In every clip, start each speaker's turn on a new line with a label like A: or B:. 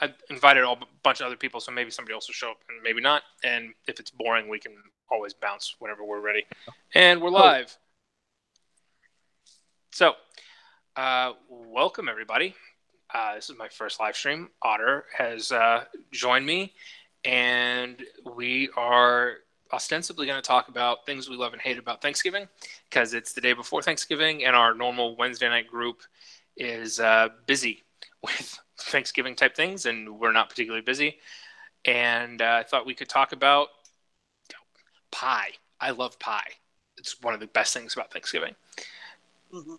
A: I invited a bunch of other people, so maybe somebody else will show up and maybe not. And if it's boring, we can always bounce whenever we're ready. And we're
B: Oh,
A: live. So, welcome everybody. This is my first live stream. Otter has joined me, and we are ostensibly going to talk about things we love and hate about Thanksgiving because it's the day before Thanksgiving, and our normal Wednesday night group is busy with Thanksgiving type things, and we're not particularly busy. And I thought we could talk about pie. I love pie. It's one of the best things about Thanksgiving.
B: mhm.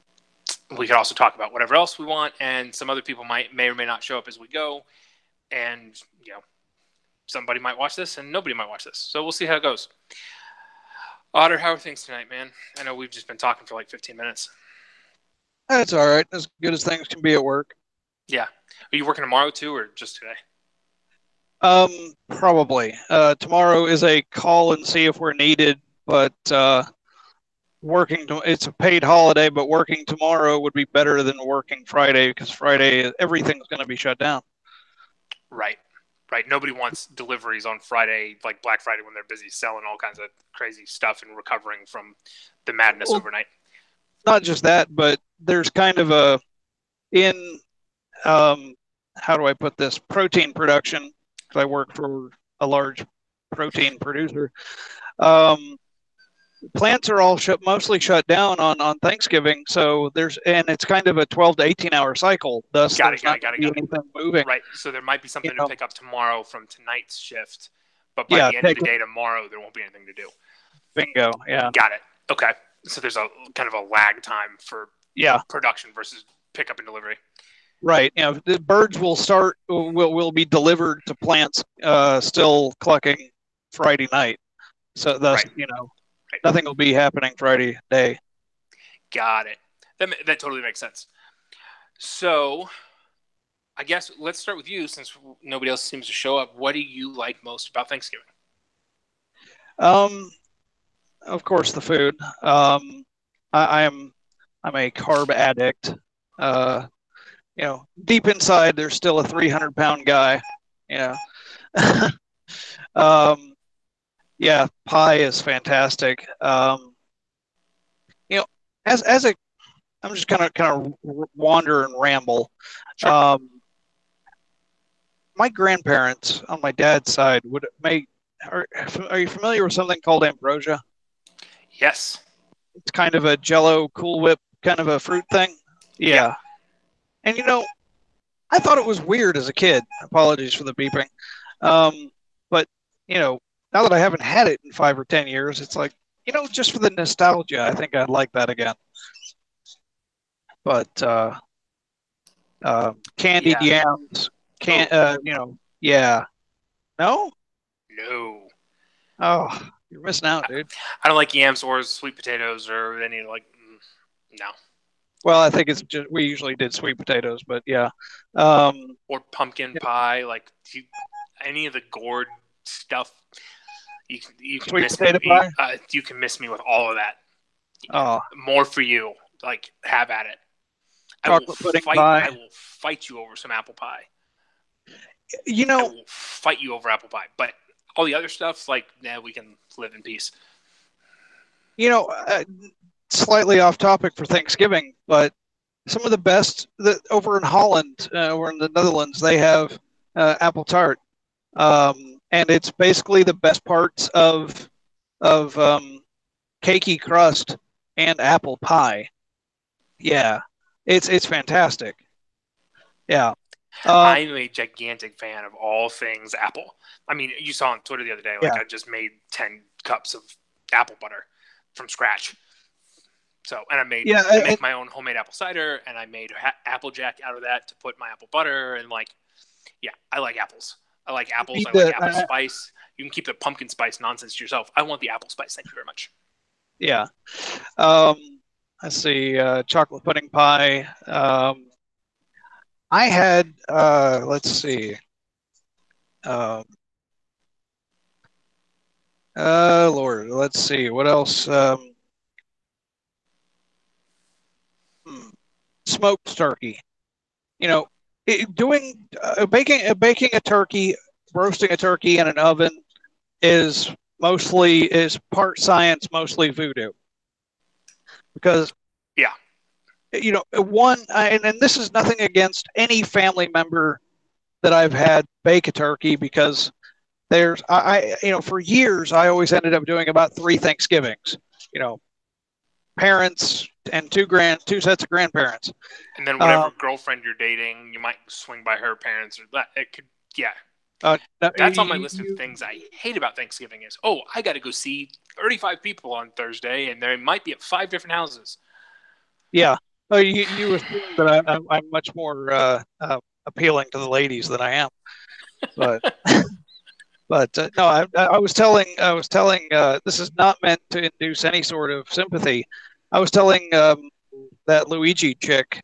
A: We could also talk about whatever else we want, and some other people may or may not show up as we go, and somebody might watch this and nobody might watch this, so we'll see how it goes. Otter, how are things tonight, man? I know we've just been talking for like 15 minutes.
B: That's all right. As good as things can be at work.
A: Yeah, are you working tomorrow too, or just today?
B: Probably. Tomorrow is a call and see if we're needed, but it's a paid holiday, but working tomorrow would be better than working Friday because Friday everything's going to be shut down.
A: Right. Nobody wants deliveries on Friday, like Black Friday, when they're busy selling all kinds of crazy stuff and recovering from the madness
B: Well,
A: overnight.
B: not just that, but there's kind of a in um, how do I put this, protein production, because I work for a large protein producer. Um, Plants are all mostly shut down on Thanksgiving, so it's kind of a 12 to 18 hour cycle. Thus,
A: Got it.
B: there's
A: Got
B: not
A: it.
B: going
A: Got
B: to
A: it.
B: be
A: Got it.
B: anything moving.
A: Right. So there might be
B: You
A: something to
B: know,
A: pick up tomorrow from tonight's shift, but by
B: yeah,
A: the end of
B: take
A: the day tomorrow, there won't be anything to do.
B: bingo. Yeah,
A: Got it. Okay. So there's a kind of a lag time for
B: yeah,
A: production versus pickup and delivery.
B: right. The birds will be delivered to plants still clucking Friday night. So thus,
A: Right. Right.
B: nothing will be happening Friday day.
A: Got it. That totally makes sense. So I guess let's start with you since nobody else seems to show up. What do you like most about Thanksgiving?
B: Um, of course, the food. I'm a carb addict. Uh, deep inside, there's still a 300-pound guy. You know, um, yeah, pie is fantastic. You know, as a, I'm just kind of wander and ramble.
A: Sure.
B: Um, my grandparents on my dad's side would make. Are you familiar with something called ambrosia?
A: Yes.
B: It's kind of a Jello Cool Whip kind of a fruit thing.
A: Yeah.
B: Yeah, and I thought it was weird as a kid. Apologies for the beeping. But now that I haven't had it in 5 or 10 years, it's like, just for the nostalgia, I think I'd like that again. But candied
A: Yeah.
B: yams,
A: Oh,
B: yeah. No?
A: no.
B: Oh, you're missing out, dude.
A: I don't like yams or sweet potatoes or any like. No.
B: Well, I think it's just we usually did sweet potatoes, but yeah. Um,
A: Or pumpkin pie, like any of the gourd stuff. You can
B: Sweet
A: miss me.
B: potato pie.
A: You can miss me with all of that.
B: Oh,
A: More for you. Like have at it. I will
B: chocolate pudding
A: fight.
B: pie.
A: I will fight you over some apple pie.
B: You
A: I
B: know,
A: will fight you over apple pie. But all the other stuff's like, we can live in peace.
B: you know, uh, Slightly off topic for Thanksgiving, but some of the best over in Holland, or in the Netherlands, they have apple tart, and it's basically the best parts of cakey crust and apple pie. Yeah, it's fantastic. Yeah.
A: I'm a gigantic fan of all things apple. I mean, you saw on Twitter the other day, like
B: Yeah,
A: I just made 10 cups of apple butter from scratch. So, and
B: yeah,
A: I make my own homemade apple cider, and I made apple jack out of that to put my apple butter, and like, yeah, I like apples. I like
B: you
A: apples.
B: need
A: I like
B: to.
A: apple spice. You can keep the pumpkin spice nonsense to yourself. I want the apple spice. Thank you very much.
B: Yeah. Um, let's see. Chocolate pudding pie. I had. Let's see. Um, Lord, let's see what else. Hmm, Smoked turkey. You know, baking a turkey, roasting a turkey in an oven is part science, mostly voodoo. Because
A: Yeah.
B: and this is nothing against any family member that I've had bake a turkey, because for years I always ended up doing about three Thanksgivings. You know, parents and two sets of grandparents.
A: And then whatever girlfriend you're dating, you might swing by her parents, or that it could, yeah. That's on my list of things I hate about Thanksgiving is, I got to go see 35 people on Thursday, and they might be at 5 different houses.
B: Yeah. You assume that I'm much more appealing to the ladies than I am, but no, I was telling this is not meant to induce any sort of sympathy. I was telling that Luigi chick,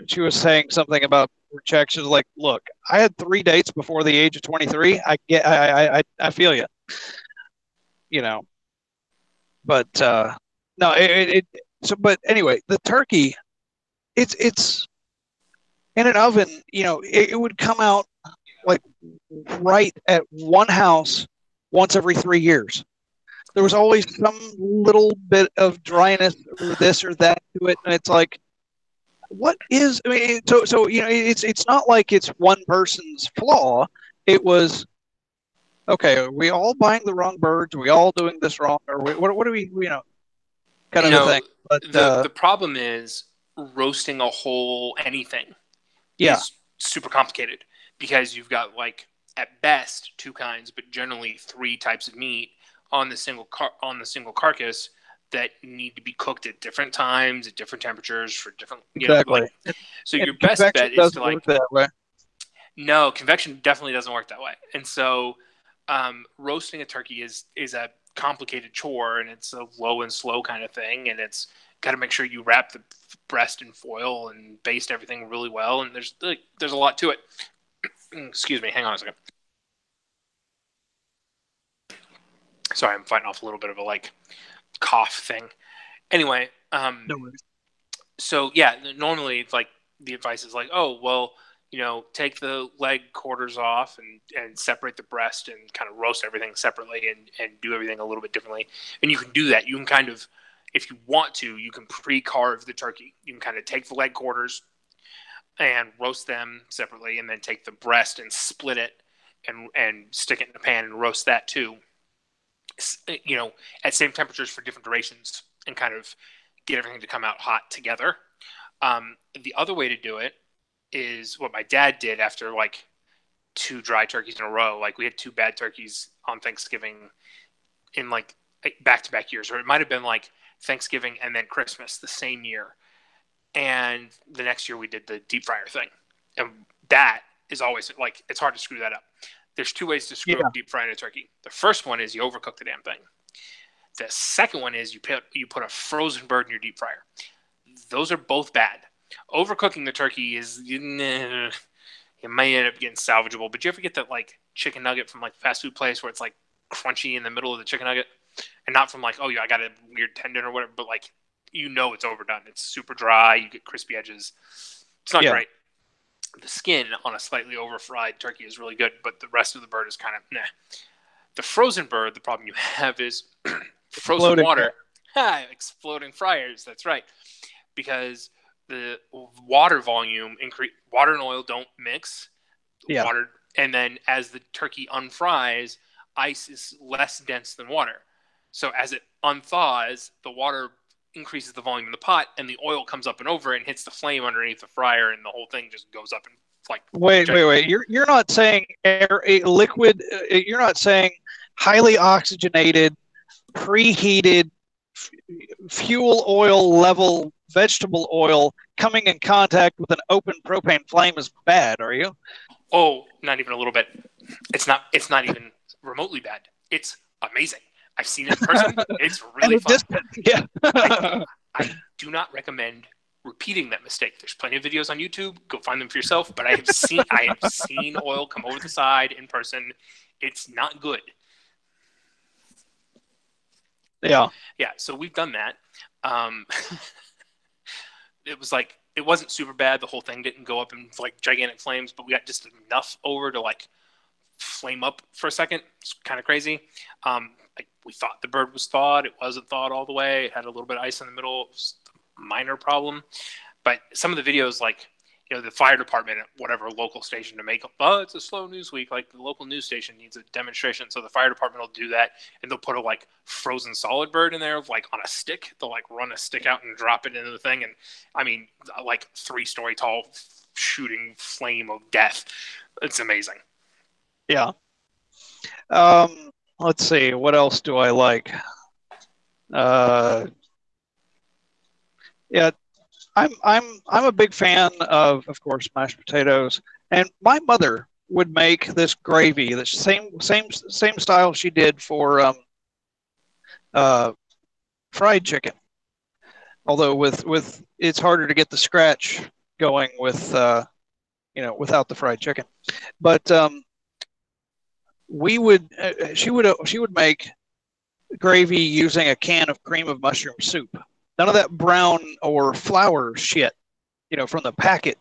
B: she was saying something about her check. She was like, "Look, I had 3 dates before the age of 23. I feel you, you know." But no, but anyway, the turkey, it's in an oven. It would come out like right at one house once every 3 years. There was always some little bit of dryness or this or that to it, and it's like, what is? I mean, it's not like it's one person's flaw. It was, okay. Are we all buying the wrong birds? Are we all doing this wrong? Or what are we? Kind of a thing. But
A: the problem is roasting a whole anything is super complicated, because you've got, like, at best 2 kinds, but generally 3 types of meat on the single carcass that need to be cooked at different times, at different temperatures, for different,
B: exactly.
A: So your best bet is to, like,
B: that way.
A: No, convection definitely doesn't work that way. And so roasting a turkey is a complicated chore, and it's a low and slow kind of thing, and it's got to make sure you wrap the breast in foil and baste everything really well, and there's a lot to it. Excuse me, hang on a second. Sorry, I'm fighting off a little bit of a cough thing. Anyway,
B: no worries.
A: So yeah, normally it's like the advice is like, oh well, take the leg quarters off and separate the breast and kind of roast everything separately and do everything a little bit differently. And you can do that. You can kind of, if you want to, you can pre-carve the turkey. You can kind of take the leg quarters and roast them separately, and then take the breast and split it and stick it in a pan and roast that too. At same temperatures for different durations, and kind of get everything to come out hot together. The other way to do it is what my dad did after 2 dry turkeys in a row. Like, we had 2 bad turkeys on Thanksgiving in back-to-back years, or it might have been Thanksgiving and then Christmas the same year. And the next year we did the deep fryer thing. And that is always it's hard to screw that up. There's 2 ways to screw up deep frying a turkey. The first one is you overcook the damn thing. The second one is you put a frozen bird in your deep fryer. Those are both bad. Overcooking the turkey is, it may end up getting salvageable. But do you ever get that chicken nugget from fast food place where it's crunchy in the middle of the chicken nugget, and not from I got a weird tendon or whatever, but it's overdone. It's super dry. You get crispy edges. It's not great. The skin on a slightly over-fried turkey is really good, but the rest of the bird is kind of nah. The frozen bird, the problem you have is frozen water. Exploding fryers. That's right. Because the water volume increase. Water and oil don't mix.
B: Yeah.
A: Water, and then as the turkey unfries, ice is less dense than water. So as it unthaws, the water increases the volume in the pot, and the oil comes up and over and hits the flame underneath the fryer, and the whole thing just goes up and
B: Wait. You're not saying liquid. You're not saying highly oxygenated, preheated fuel oil level vegetable oil coming in contact with an open propane flame is bad, are you?
A: Oh, not even a little bit. It's not even remotely bad. It's amazing. I've seen it in person. It's really fun.
B: Yeah.
A: I do not recommend repeating that mistake. There's plenty of videos on YouTube. Go find them for yourself. But I have seen oil come over the side in person. It's not good. Yeah. So we've done that. It it wasn't super bad. The whole thing didn't go up in like gigantic flames, but we got just enough over to like flame up for a second. It's kind of crazy. Like we thought the bird was thawed. It wasn't thawed all the way. It had a little bit of ice in the middle. It was a minor problem. But some of the videos, like, you know, the fire department at whatever local station to make, oh, it's a slow news week. Like the local news station needs a demonstration. So the fire department will do that. And they'll put a like frozen solid bird in there, like on a stick. They'll like run a stick out and drop it into the thing. And I mean, like 3-story tall shooting flame of death. It's amazing.
B: Yeah. Let's see. What else do I like? Yeah, I'm a big fan of course, mashed potatoes. And my mother would make this gravy, the same style she did for uh, fried chicken. Although with it's harder to get the scratch going with without the fried chicken. But we would she would make gravy using a can of cream of mushroom soup. None of that brown or flour shit, from the packet.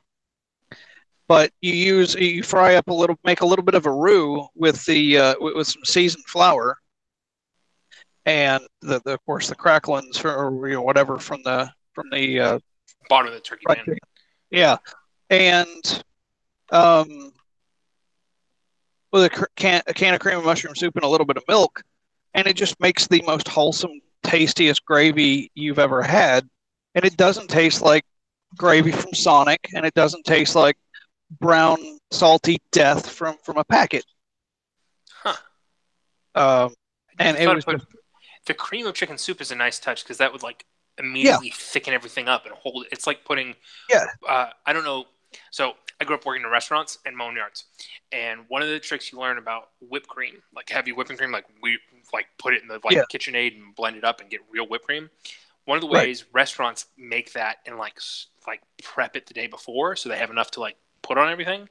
B: But you fry up make a little bit of a roux with with some seasoned flour, and of course the cracklings or whatever from the
A: bottom of the turkey pan.
B: Yeah, and with a can of cream of mushroom soup and a little bit of milk, and it just makes the most wholesome, tastiest gravy you've ever had. And it doesn't taste like gravy from Sonic, and it doesn't taste like brown, salty death from a packet.
A: Huh.
B: And it was
A: the cream of chicken soup is a nice touch because that would like immediately thicken everything up and hold it. It's like putting I don't know. So I grew up working in restaurants and mowing yards, and one of the tricks you learn about whipped cream, like heavy whipping cream, like we like put it in the KitchenAid and blend it up and get real whipped cream. One of the ways restaurants make that and like prep it the day before, so they have enough to like put on everything,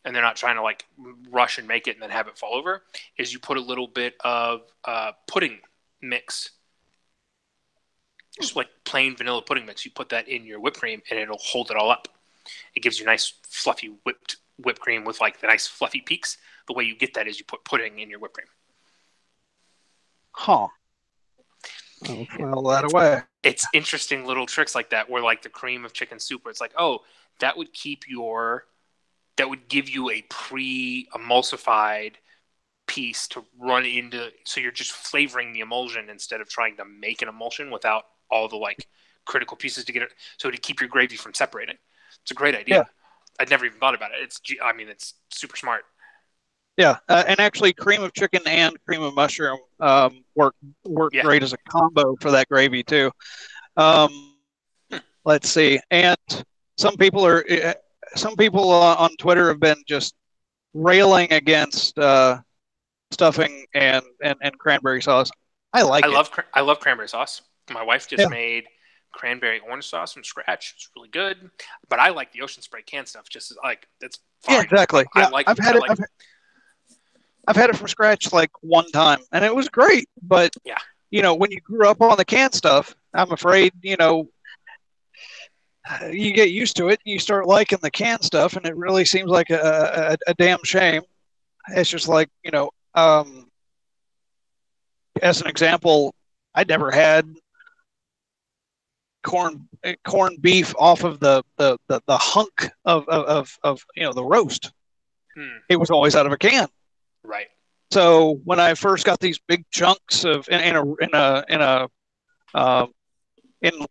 A: and they're not trying to like rush and make it and then have it fall over, is you put a little bit of pudding mix, just like plain vanilla pudding mix. You put that in your whipped cream and it'll hold it all up. It gives you nice fluffy whipped cream with like the nice fluffy peaks. The way you get that is you put pudding in your whipped cream.
B: Huh. I'll file that away.
A: It's interesting little tricks like that where like the cream of chicken soup where it's like, oh, that would give you a pre-emulsified piece to run into, so you're just flavoring the emulsion instead of trying to make an emulsion without all the like critical pieces to get it, so to keep your gravy from separating. It's a great idea. Yeah. I'd never even thought about it. It's super smart.
B: Yeah, and actually, cream of chicken and cream of mushroom work great as a combo for that gravy too. Let's see, and some people on Twitter have been just railing against stuffing and cranberry sauce. I
A: love cranberry sauce. My wife just made cranberry orange sauce from scratch. It's really good, but I like the Ocean Spray canned stuff. Just as, like, that's fine.
B: Yeah, exactly. Yeah, I've had it from scratch like one time, and it was great. But when you grew up on the canned stuff, I'm afraid you get used to it. And you start liking the canned stuff, and it really seems like a damn shame. It's just like as an example, I'd never had corned beef off of the hunk of the roast. It was always out of a can.
A: Right.
B: So when I first got these big chunks of in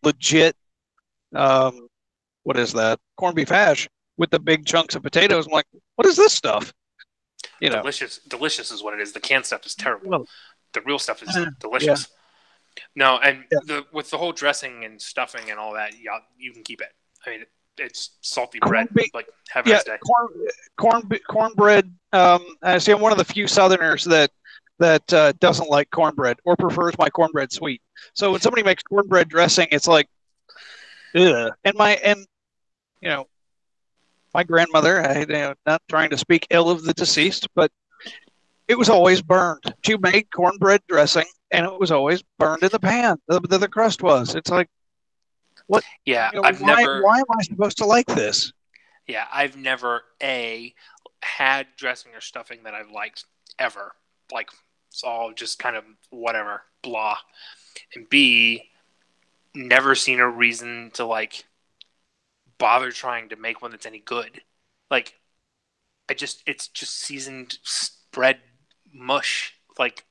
B: legit what is that, corned beef hash with the big chunks of potatoes, I'm like, what is this stuff?
A: Delicious is what it is. The canned stuff is terrible. Well, the real stuff is delicious. No, and with the whole dressing and stuffing and all that, you can keep it. I mean, it's salty bread. Like, have a nice day.
B: Cornbread. I see. I'm one of the few Southerners that doesn't like cornbread or prefers my cornbread sweet. So when somebody makes cornbread dressing, it's like, ugh. And my grandmother. Not trying to speak ill of the deceased, but it was always burned. She made cornbread dressing, and it was always burned in the pan. The crust was. It's like, What?
A: Yeah,
B: You know,
A: I've
B: why?
A: never.
B: Why am I supposed to like this?
A: Yeah, I've never had dressing or stuffing that I've liked ever. Like it's all just kind of whatever, blah. And B, never seen a reason to like bother trying to make one that's any good. Like it's just seasoned bread mush. Like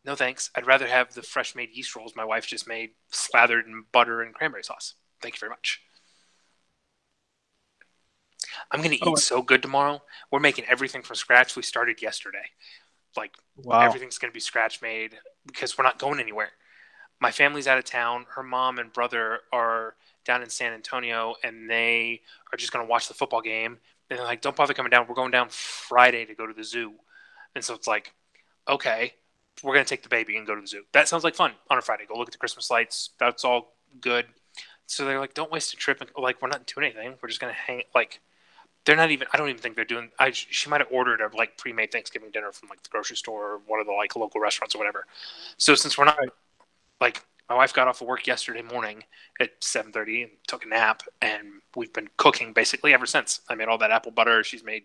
A: no thanks. I'd rather have the fresh made yeast rolls my wife just made, slathered in butter and cranberry sauce. Thank you very much. I'm gonna
B: Oh,
A: eat so good tomorrow. We're making everything from scratch. We started yesterday. Like
B: wow.
A: everything's gonna be scratch made because we're not going anywhere. My family's out of town. Her mom and brother are down in San Antonio, and they are just gonna watch the football game. And they're like, "Don't bother coming down. We're going down Friday to go to the zoo." And so it's like, okay, we're gonna take the baby and go to the zoo. That sounds like fun on a Friday. Go look at the Christmas lights. That's all good. So they're like, don't waste a trip. And like, we're not doing anything. We're just gonna hang. Like, they're not even. I don't even think they're doing. She might have ordered a like pre-made Thanksgiving dinner from like the grocery store or one of the like local restaurants or whatever. So since we're not
B: Right.
A: like, my wife got off of work yesterday morning at 7:30 and took a nap, and we've been cooking basically ever since. I made all that apple butter. She's made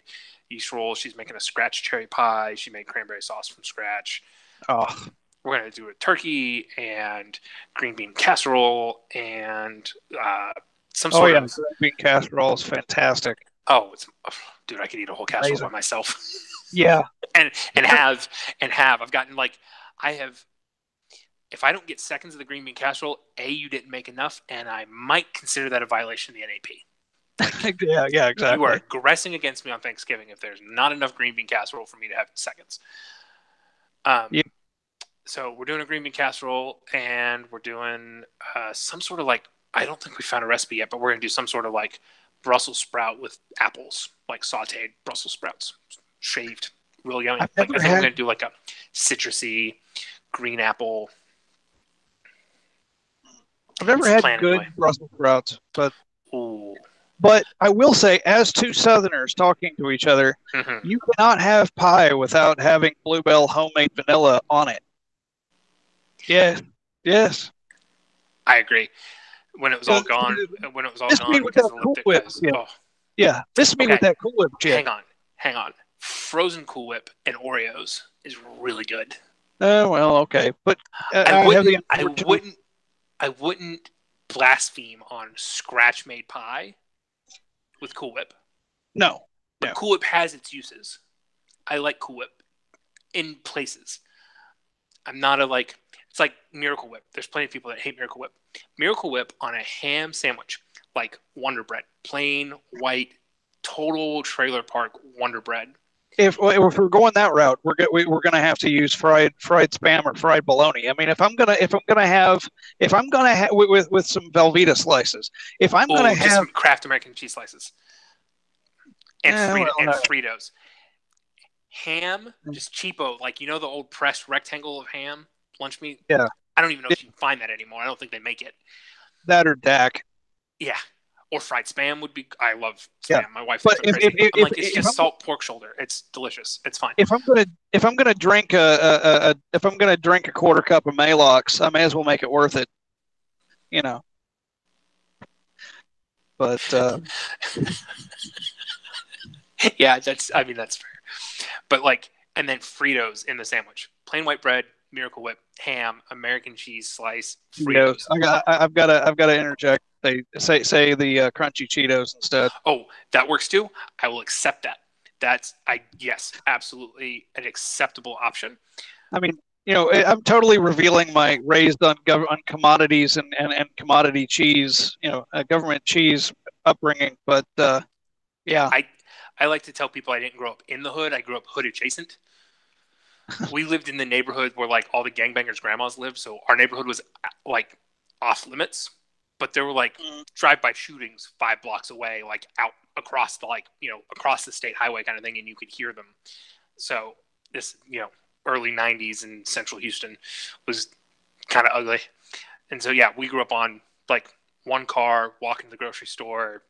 A: yeast rolls. She's making a scratch cherry pie. She made cranberry sauce from scratch.
B: Oh,
A: We're gonna do a turkey and green bean casserole and some
B: oh
A: sort
B: yeah.
A: of.
B: Green bean casserole is fantastic.
A: Oh, it's dude, I could eat a whole casserole by
B: Amazing.
A: myself.
B: Yeah.
A: and and have I've gotten like I have. If I don't get seconds of the green bean casserole, you didn't make enough, and I might consider that a violation of the NAP. Like,
B: Yeah. Yeah.
A: you are
B: Exactly.
A: aggressing against me on Thanksgiving if there's not enough green bean casserole for me to have seconds. Um,
B: Yeah.
A: so we're doing a green bean casserole, and we're doing some sort of like, I don't think we found a recipe yet, but we're gonna do some sort of like Brussels sprout with apples, like sautéed Brussels sprouts, shaved, real yummy.
B: I've
A: Like I
B: never
A: think we're
B: had.
A: gonna do like a citrusy green apple.
B: I've never
A: It's the
B: had
A: plan
B: good
A: anyway.
B: Brussels sprouts, but
A: Ooh.
B: I will say, as two Southerners talking to each other,
A: Mm-hmm.
B: you cannot have pie without having Bluebell homemade vanilla on it. Yes. Yes.
A: I agree. When it was all
B: Because
A: gone, when it was all
B: miss me
A: gone
B: with
A: because
B: that
A: of the
B: Cool
A: lip,
B: Whip
A: because
B: shit.
A: oh,
B: Yeah. Miss me with
A: okay,
B: that Cool Whip shit.
A: hang on. Frozen Cool Whip and Oreos is really good.
B: Well, okay, but
A: I
B: I have the
A: wouldn't, I
B: unfortunate.
A: wouldn't, I wouldn't blaspheme on scratch made pie with Cool Whip,
B: No,
A: but
B: no.
A: Cool Whip has its uses. I like Cool Whip in places. I'm not a like. It's like Miracle Whip. There's plenty of people that hate Miracle Whip. Miracle Whip on a ham sandwich, like Wonder Bread, plain white, total trailer park Wonder Bread.
B: If we're going that route, we're gonna have to use fried spam or fried bologna. I mean, if I'm gonna have with some Velveeta slices, if I'm gonna
A: Oh, just
B: have,
A: Kraft American cheese slices and
B: well,
A: and
B: no.
A: Fritos. Ham, just cheapo, like you know the old pressed rectangle of ham lunch meat.
B: Yeah,
A: I don't even know if you can find that anymore. I don't think they make it.
B: that or Dak.
A: Yeah, or fried spam would be. I love
B: Yeah,
A: spam. My wife
B: but
A: thinks I'm crazy. I'm like, it's
B: if
A: just salt pork shoulder. It's delicious. It's fine.
B: if I'm gonna drink if I'm gonna drink a quarter cup of Malox, I may as well make it worth it. You know, but
A: Yeah, that's. I mean, that's fair. But like, and then Fritos in the sandwich, plain white bread, Miracle Whip, ham, American cheese slice,
B: Cheetos.
A: Fritos.
B: I've got to interject. They say the crunchy Cheetos instead.
A: Oh, that works too. I will accept that. That's yes, absolutely an acceptable option.
B: I mean, I'm totally revealing my raised on commodities and commodity cheese, government cheese upbringing. But
A: Yeah,
B: yeah,
A: I like to tell people I didn't grow up in the hood. I grew up hood adjacent. We lived in the neighborhood where like all the gangbangers' grandmas lived, so our neighborhood was like off limits. But there were like drive-by shootings 5 blocks away, like out across the across the state highway kind of thing, and you could hear them. So this early '90s in Central Houston was kind of ugly, and so yeah, we grew up on like one car, walking to the grocery store,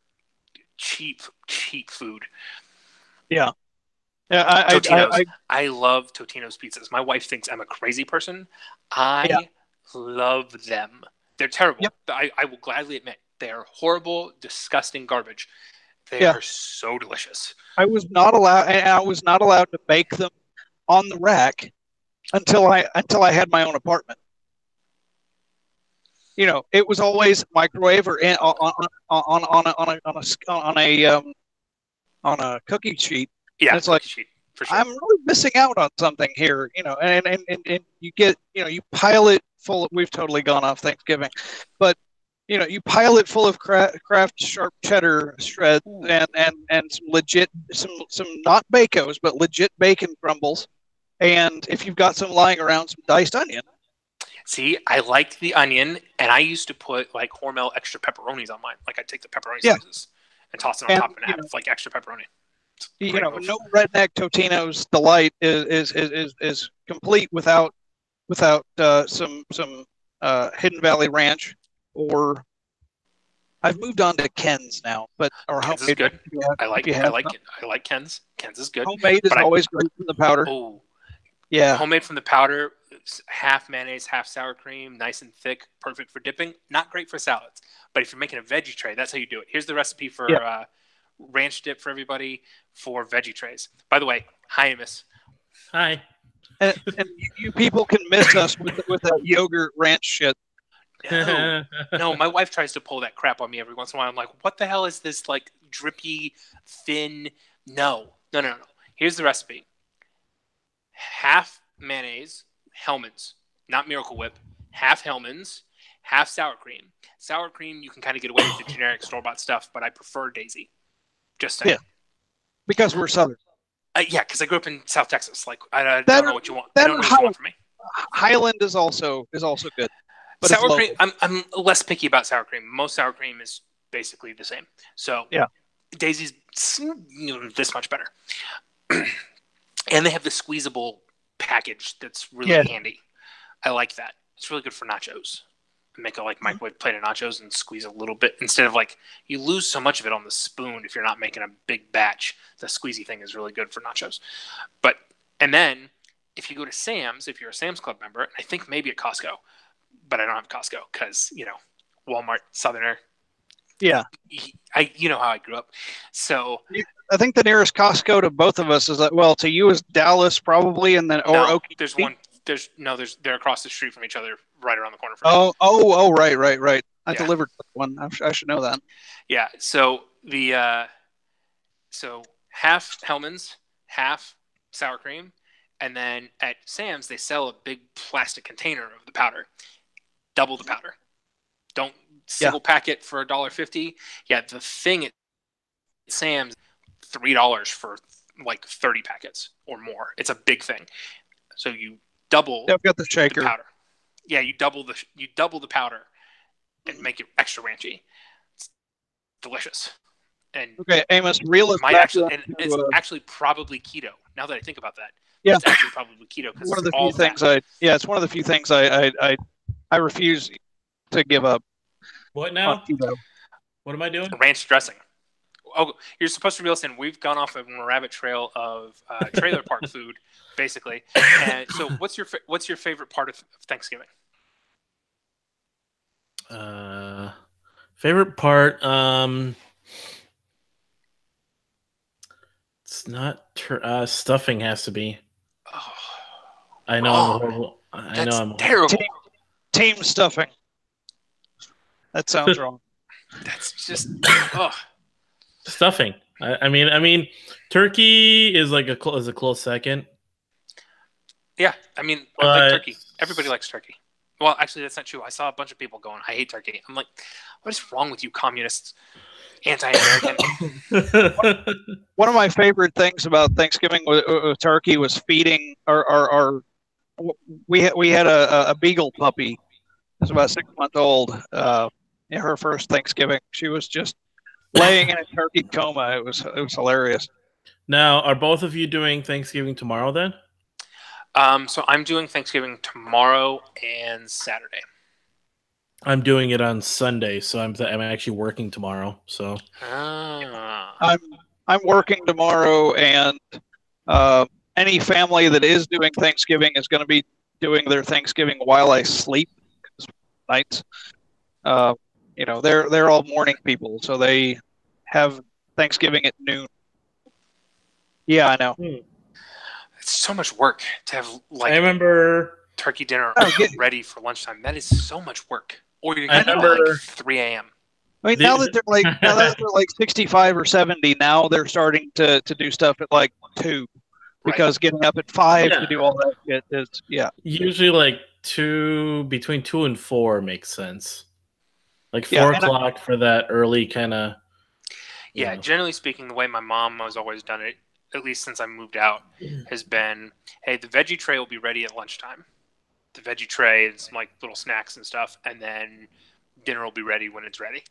A: cheap food.
B: yeah, yeah.
A: Totino's. I love Totino's pizzas. My wife thinks I'm a crazy person.
B: Yeah.
A: I love them. They're terrible.
B: Yep.
A: I will gladly admit they are horrible, disgusting garbage. They
B: Yeah.
A: are so delicious.
B: I was not allowed to bake them on the rack until I had my own apartment. It was always microwave or on a cookie sheet.
A: Yeah,
B: and it's like,
A: sheet for sure.
B: I'm really missing out on something here, and you get, you pile it full of, we've totally gone off Thanksgiving, but you pile it full of Kraft sharp cheddar shreds and some not Bacos, but legit bacon crumbles. And if you've got some lying around, some diced onion.
A: See, I like the onion, and I used to put like Hormel extra pepperonis on mine. Like I'd take the pepperoni slices and toss it on top and have like extra pepperoni.
B: No redneck Totino's delight is complete without some Hidden Valley Ranch, or I've moved on to Ken's now, but or
A: Ken's
B: homemade
A: is good. I like Ken's. Ken's is good.
B: Homemade is always great from the powder.
A: Oh,
B: yeah.
A: Homemade from the powder, half mayonnaise, half sour cream, nice and thick, perfect for dipping. Not great for salads, but if you're making a veggie tray, that's how you do it. Here's the recipe for ranch dip for everybody for veggie trays. By the way, hi, Amos.
C: Hi.
B: And you people can miss us with that yogurt ranch shit.
A: No, my wife tries to pull that crap on me every once in a while. I'm like, what the hell is this, like, drippy, thin? No. Here's the recipe. Half mayonnaise, Hellmann's, not Miracle Whip. Half Hellmann's, half sour cream. Sour cream, you can kind of get away with the generic store-bought stuff, but I prefer Daisy. Just saying.
B: Yeah. Because we're Southern.
A: Yeah, because I grew up in South Texas. Like, I don't know what you want. I don't know what you want from me.
B: Highland is also good. But
A: sour cream, I'm less picky about sour cream. Most sour cream is basically the same. So
B: yeah,
A: Daisy's this much better. And they have the squeezable package that's really handy. I like that. It's really good for nachos. Make a microwave plate of nachos and squeeze a little bit instead of you lose so much of it on the spoon if you're not making a big batch. The squeezy thing is really good for nachos. And then if you go to Sam's, if you're a Sam's Club member, and I think maybe at Costco, but I don't have Costco because Walmart, Southerner.
B: Yeah,
A: you know how I grew up. So
B: I think the nearest Costco to both of us is to you is Dallas probably, and then Okie.
A: There's one. They're across the street from each other, right around the corner.
B: Right. I delivered one. I should know that.
A: Yeah. So so half Hellmann's, half sour cream, and then at Sam's they sell a big plastic container of the powder. Double the powder. Don't single pack it for $1.50. Yeah, the thing at Sam's $3 for 30 packets or more. It's a big thing. So you double
B: I've got the shaker.
A: The powder. Yeah, you double the powder and make it extra ranchy. It's delicious. And
B: okay, Amos, reel us back.
A: It's actually probably keto. Now that I think about that,
B: it's
A: actually probably keto because
B: one of the few things it's one of the few things I refuse to give up.
C: What now? What am I doing?
A: Ranch dressing. Oh, you're supposed to reel us in. We've gone off of a rabbit trail of trailer park food, basically. And so, what's your favorite part of Thanksgiving?
C: Favorite part. It's not stuffing. Has to be.
A: Oh,
C: I know I'm horrible. I know I'm
A: terrible.
B: Team stuffing. That sounds wrong.
A: That's just
C: stuffing. I mean, turkey is a close second.
A: Yeah, I like turkey. Everybody likes turkey. Well, actually, that's not true. I saw a bunch of people going, "I hate turkey." I'm like, "What is wrong with you, communists? Anti-American."
B: One of my favorite things about Thanksgiving with turkey was feeding our we had a beagle puppy. It was about 6 months old. Her first Thanksgiving, she was just laying in a turkey coma. It was hilarious.
C: Now, are both of you doing Thanksgiving tomorrow then?
A: So I'm doing Thanksgiving tomorrow and Saturday.
C: I'm doing it on Sunday, so I'm actually working tomorrow. So
B: I'm working tomorrow, and any family that is doing Thanksgiving is going to be doing their Thanksgiving while I sleep nights. They're all morning people, so they have Thanksgiving at noon. Yeah, I know.
A: It's so much work to have
C: I remember
A: turkey dinner ready for lunchtime. That is so much work. Or you're getting at like 3 a.m.
B: I mean, now that they're like 65 or 70, now they're starting to do stuff at like 2, because getting up at 5 to do all that shit is
C: usually like between 2 and 4 makes sense. Like 4 o'clock for that early kind of.
A: Yeah, generally speaking, the way my mom has always done it, at least since I moved out, has been, hey, the veggie tray will be ready at lunchtime. The veggie tray and some like little snacks and stuff, and then dinner will be ready when it's ready.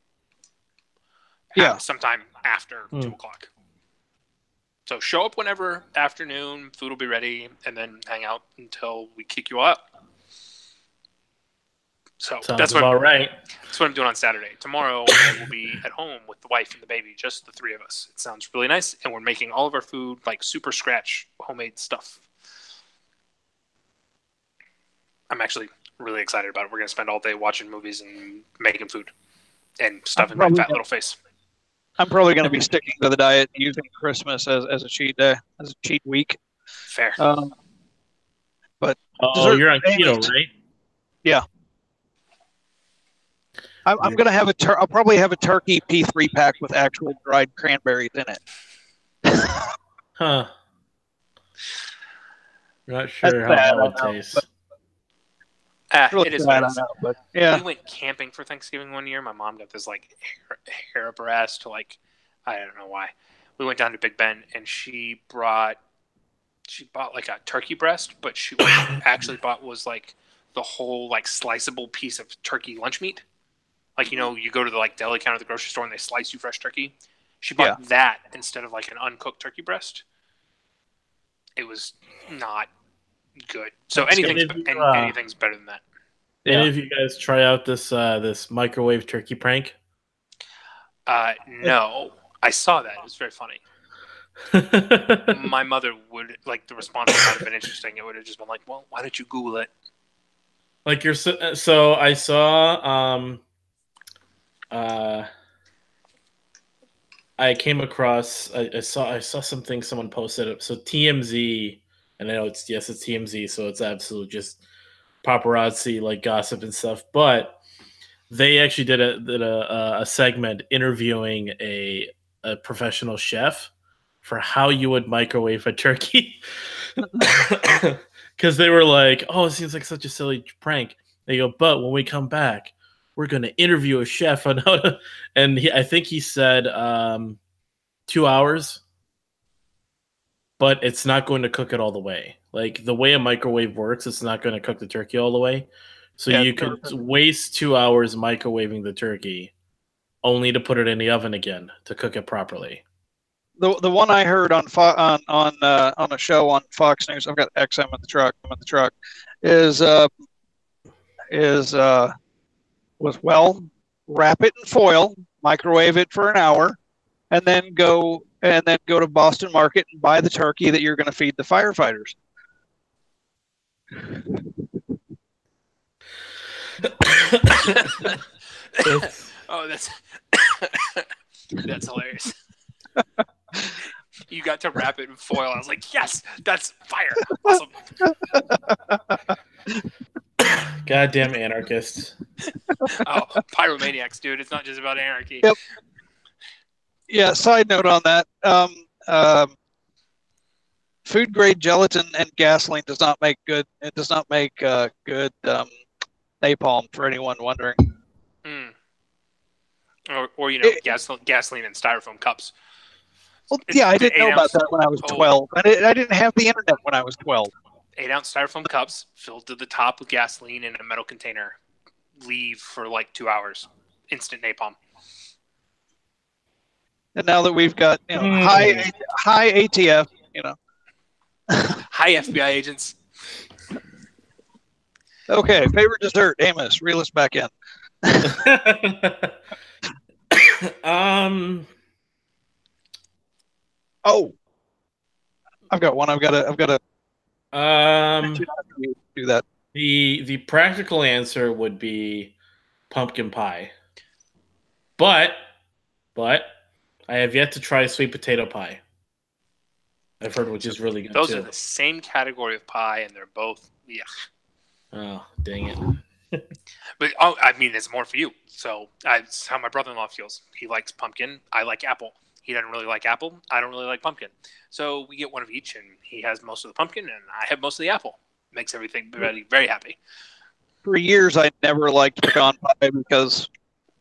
B: Yeah,
A: sometime after 2 o'clock. So show up whenever, afternoon, food will be ready, and then hang out until we kick you out. So that's what I'm doing on Saturday. Tomorrow I will be at home with the wife and the baby, just the 3 of us. It sounds really nice, and we're making all of our food like super scratch homemade stuff. I'm actually really excited about it. We're going to spend all day watching movies and making food and stuffing my fat little face.
B: I'm probably going to be sticking to the diet, using Christmas as a cheat day, as a cheat week.
A: Fair.
B: But
C: you're on keto, right?
B: Yeah. I'm going to have I'll probably have a turkey P3 pack with actual dried cranberries in it.
C: Huh. Not sure how that would taste.
A: It is what it is.
B: But yeah.
A: We went camping for Thanksgiving one year. My mom got this like hair up her ass to like, I don't know why. We went down to Big Ben and she bought like a turkey breast, but she actually bought was like the whole like sliceable piece of turkey lunch meat. Like, you go to the like deli counter at the grocery store and they slice you fresh turkey. She bought that instead of like an uncooked turkey breast. It was not good. So anything's better than that.
C: Any of you guys try out this this microwave turkey prank?
A: No, I saw that. It was very funny. My mother would the response would not have been interesting. It would have just been like, "Well, why don't you Google it?"
C: Like so I saw I came across I saw something someone posted up. So TMZ, and I know it's TMZ, so it's absolute just paparazzi like gossip and stuff, but they actually did a segment interviewing a professional chef for how you would microwave a turkey, because they were like, "Oh, it seems like such a silly prank." They go, "But when we come back, we're going to interview a chef on how to," and I think he said 2 hours, but it's not going to cook it all the way. Like the way a microwave works, it's not going to cook the turkey all the way. So you could waste 2 hours microwaving the turkey, only to put it in the oven again to cook it properly.
B: The one I heard on a show on Fox News, I've got XM in the truck. Wrap it in foil, microwave it for an hour, and then go to Boston Market and buy the turkey that you're going to feed the firefighters.
A: Oh, that's hilarious. You got to wrap it in foil. I was like, yes, that's fire. Awesome.
C: Goddamn anarchists.
A: Oh, pyromaniacs, dude. It's not just about anarchy.
B: Yep. Yeah, side note on that. Food grade gelatin and gasoline does not make good. It does not make good napalm, for anyone wondering.
A: Or gasoline and styrofoam cups.
B: Well, yeah, I didn't know about that when I was 12. I didn't have the internet when I was 12.
A: 8-ounce styrofoam cups filled to the top with gasoline in a metal container. Leave for like 2 hours. Instant napalm.
B: And now that we've got high ATF,
A: high FBI agents.
B: Okay, favorite dessert, Amos. Reel us back in. Oh, I've got one. I've got to. Do that.
C: The practical answer would be pumpkin pie. But I have yet to try sweet potato pie. I've heard which is really good
A: Those
C: too.
A: are the same category of pie, and they're both
C: Oh, dang it.
A: But I mean, it's more for you. So it's how my brother-in-law feels. He likes pumpkin. I like apple. He doesn't really like apple. I don't really like pumpkin. So we get one of each, and he has most of the pumpkin, and I have most of the apple. Makes everything very, very happy.
B: For years, I never liked pecan pie because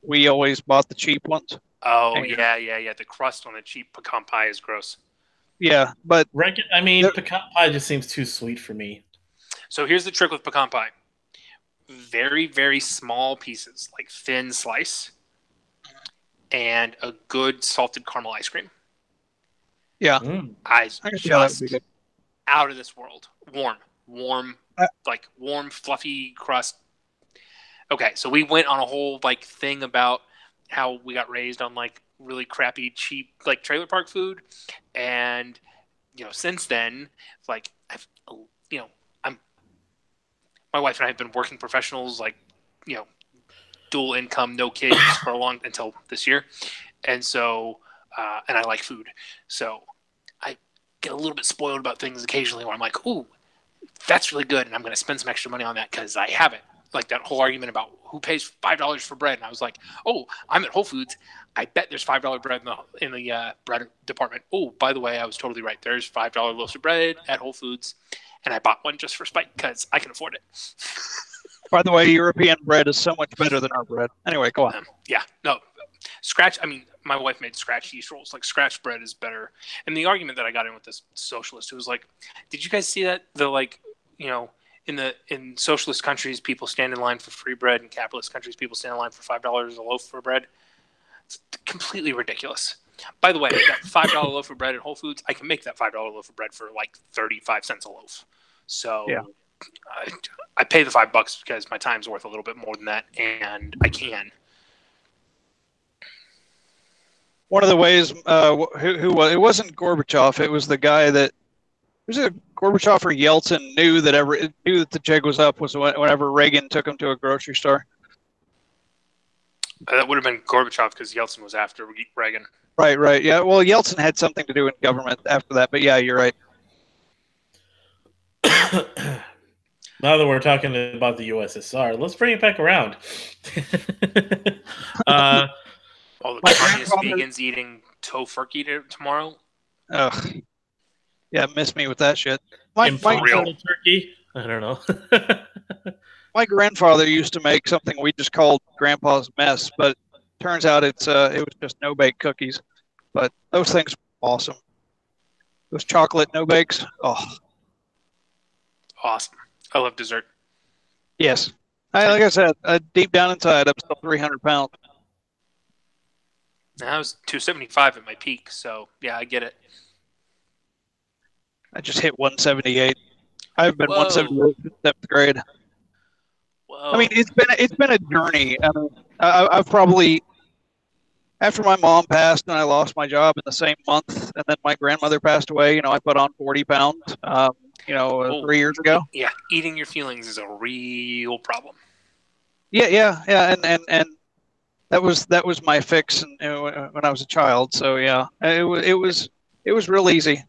B: we always bought the cheap ones.
A: Oh, yeah. The crust on the cheap pecan pie is gross.
B: Yeah, but
C: pecan pie just seems too sweet for me.
A: So here's the trick with pecan pie. Very, very small pieces, like thin slice, and a good salted caramel ice cream.
B: Yeah.
A: I just out of this world. Warm, like warm, fluffy crust. Okay, so we went on a whole like thing about how we got raised on like really crappy, cheap like trailer park food, and since then, like my wife and I have been working professionals, like dual income, no kids for a long until this year, and so and I like food, so I get a little bit spoiled about things occasionally where I'm like, ooh, that's really good, and I'm going to spend some extra money on that because I have it. Like that whole argument about who pays $5 for bread, and I was like, oh, I'm at Whole Foods. I bet there's $5 bread in the bread department. Oh, by the way, I was totally right. There's $5 loaves of bread at Whole Foods, and I bought one just for spite because I can afford it.
B: By the way, European bread is so much better than our bread. Anyway, go on.
A: Scratch. I mean, my wife made scratch yeast rolls. Like scratch bread is better. And the argument that I got in with this socialist who was like, "Did you guys see that? In socialist countries, people stand in line for free bread. In capitalist countries, people stand in line for $5 a loaf for bread. It's completely ridiculous." By the way, that $5 loaf of bread at Whole Foods, I can make that $5 loaf of bread for like 35 cents a loaf. So
B: yeah.
A: I pay the $5 because my time's worth a little bit more than that, and I can.
B: One of the ways, it wasn't Gorbachev. It was the guy that was it Gorbachev or Yeltsin knew that the jig was up was whenever Reagan took him to a grocery store.
A: That would have been Gorbachev because Yeltsin was after Reagan.
B: Right. Yeah. Well, Yeltsin had something to do in government after that, but yeah, you're right.
C: Now that we're talking about the USSR, let's bring it back around.
A: All the communist vegans eating tofurkey tomorrow.
B: Ugh. Yeah, miss me with that shit.
C: Turkey? I don't know.
B: My grandfather used to make something we just called Grandpa's Mess, but turns out it was just no-bake cookies. But those things were awesome. Those chocolate no-bakes, oh.
A: Awesome. I love dessert.
B: Yes. Like I said, deep down inside, I'm still 300 pounds.
A: I was 275 at my peak, so yeah, I get it.
B: I just hit 178. I've been 178 since 7th grade.
A: Whoa.
B: I mean, it's been a journey. I mean, I've probably, after my mom passed and I lost my job in the same month, and then my grandmother passed away, I put on 40 pounds, 3 years ago.
A: Yeah, eating your feelings is a real problem.
B: Yeah, and that was my fix when I was a child. So yeah, it was real easy.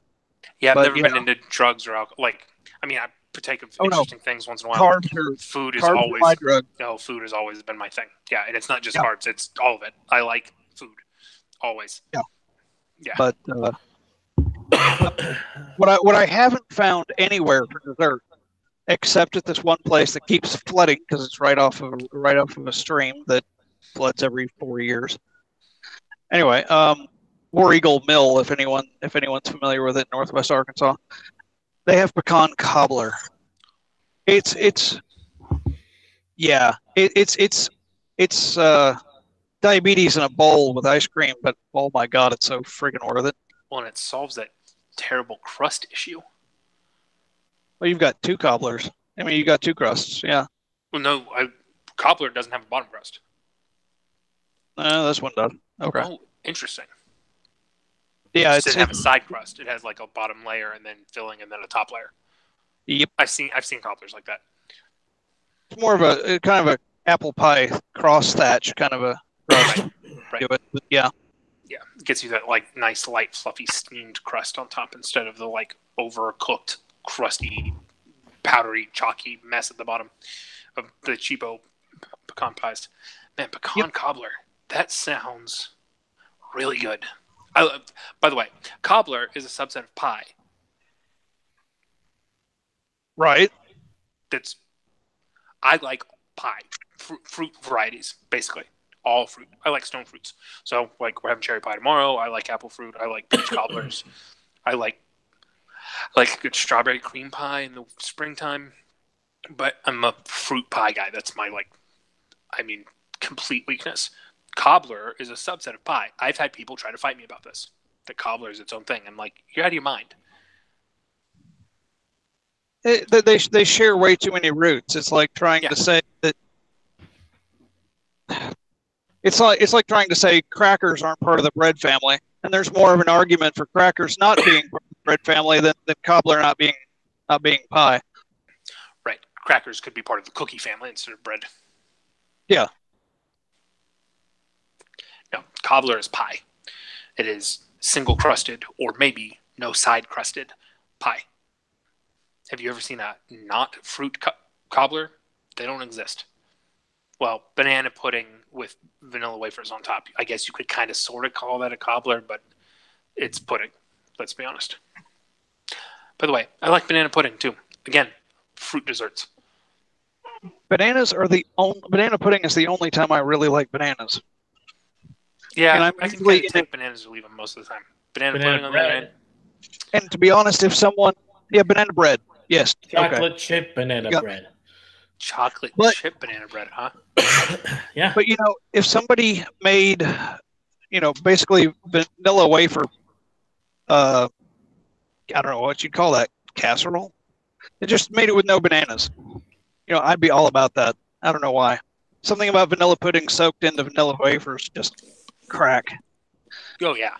A: Yeah, I've never been into drugs or alcohol. Like, I mean, I partake of interesting things once in a while. Food is always
B: my drug.
A: No, food has always been my thing. Yeah, and it's not just carbs; it's all of it. I like food, always. Yeah.
B: But what I haven't found anywhere for dessert, except at this one place that keeps flooding because it's right off of a stream that floods every 4 years. Anyway, War Eagle Mill, if anyone's familiar with it, Northwest Arkansas, they have pecan cobbler. It's diabetes in a bowl with ice cream, but oh my god, it's so friggin' worth it.
A: Well, and it solves that terrible crust issue.
B: Well, you've got two cobblers. I mean, you got two crusts, yeah.
A: Well, no, cobbler doesn't have a bottom crust.
B: This one does. Okay.
A: Oh, interesting.
B: Yeah,
A: it doesn't have a side crust. It has like a bottom layer and then filling and then a top layer.
B: Yep.
A: I've seen cobblers like that.
B: It's more of a kind of a apple pie cross thatch kind of a crust.
A: Right.
B: To it. But yeah.
A: Yeah, it gets you that like nice, light, fluffy, steamed crust on top instead of the like overcooked, crusty, powdery, chalky mess at the bottom of the cheapo pecan pies. Man, pecan cobbler. That sounds really good. By the way, cobbler is a subset of pie.
B: Right.
A: I like pie, fruit varieties, basically. All fruit. I like stone fruits. So, like, we're having cherry pie tomorrow. I like apple fruit. I like peach cobblers. I like a good strawberry cream pie in the springtime. But I'm a fruit pie guy. That's my, complete weakness. Cobbler is a subset of pie. I've had people try to fight me about this. That cobbler is its own thing. I'm like, you're out of your mind.
B: They share way too many roots. It's like trying to say that. It's like trying to say crackers aren't part of the bread family, and there's more of an argument for crackers not being part of the bread family than cobbler not being pie.
A: Right, crackers could be part of the cookie family instead of bread.
B: Yeah.
A: No, cobbler is pie. It is single crusted or maybe no side crusted pie. Have you ever seen a not fruit cobbler? They don't exist. Well, banana pudding with vanilla wafers on top. I guess you could kind of sort of call that a cobbler, but it's pudding. Let's be honest. By the way, I like banana pudding too. Again, fruit desserts.
B: Banana pudding is the only time I really like bananas.
A: Yeah, I can kind of take bananas or leave them most of the time. Banana pudding on the other hand.
B: And to be honest, banana bread. Yes.
C: Chocolate chip banana bread.
A: Chocolate chip banana bread, huh?
C: Yeah.
B: But if somebody made, basically vanilla wafer, I don't know what you'd call that, casserole. It just made it with no bananas. I'd be all about that. I don't know why. Something about vanilla pudding soaked into vanilla wafers just crack.
A: Oh yeah,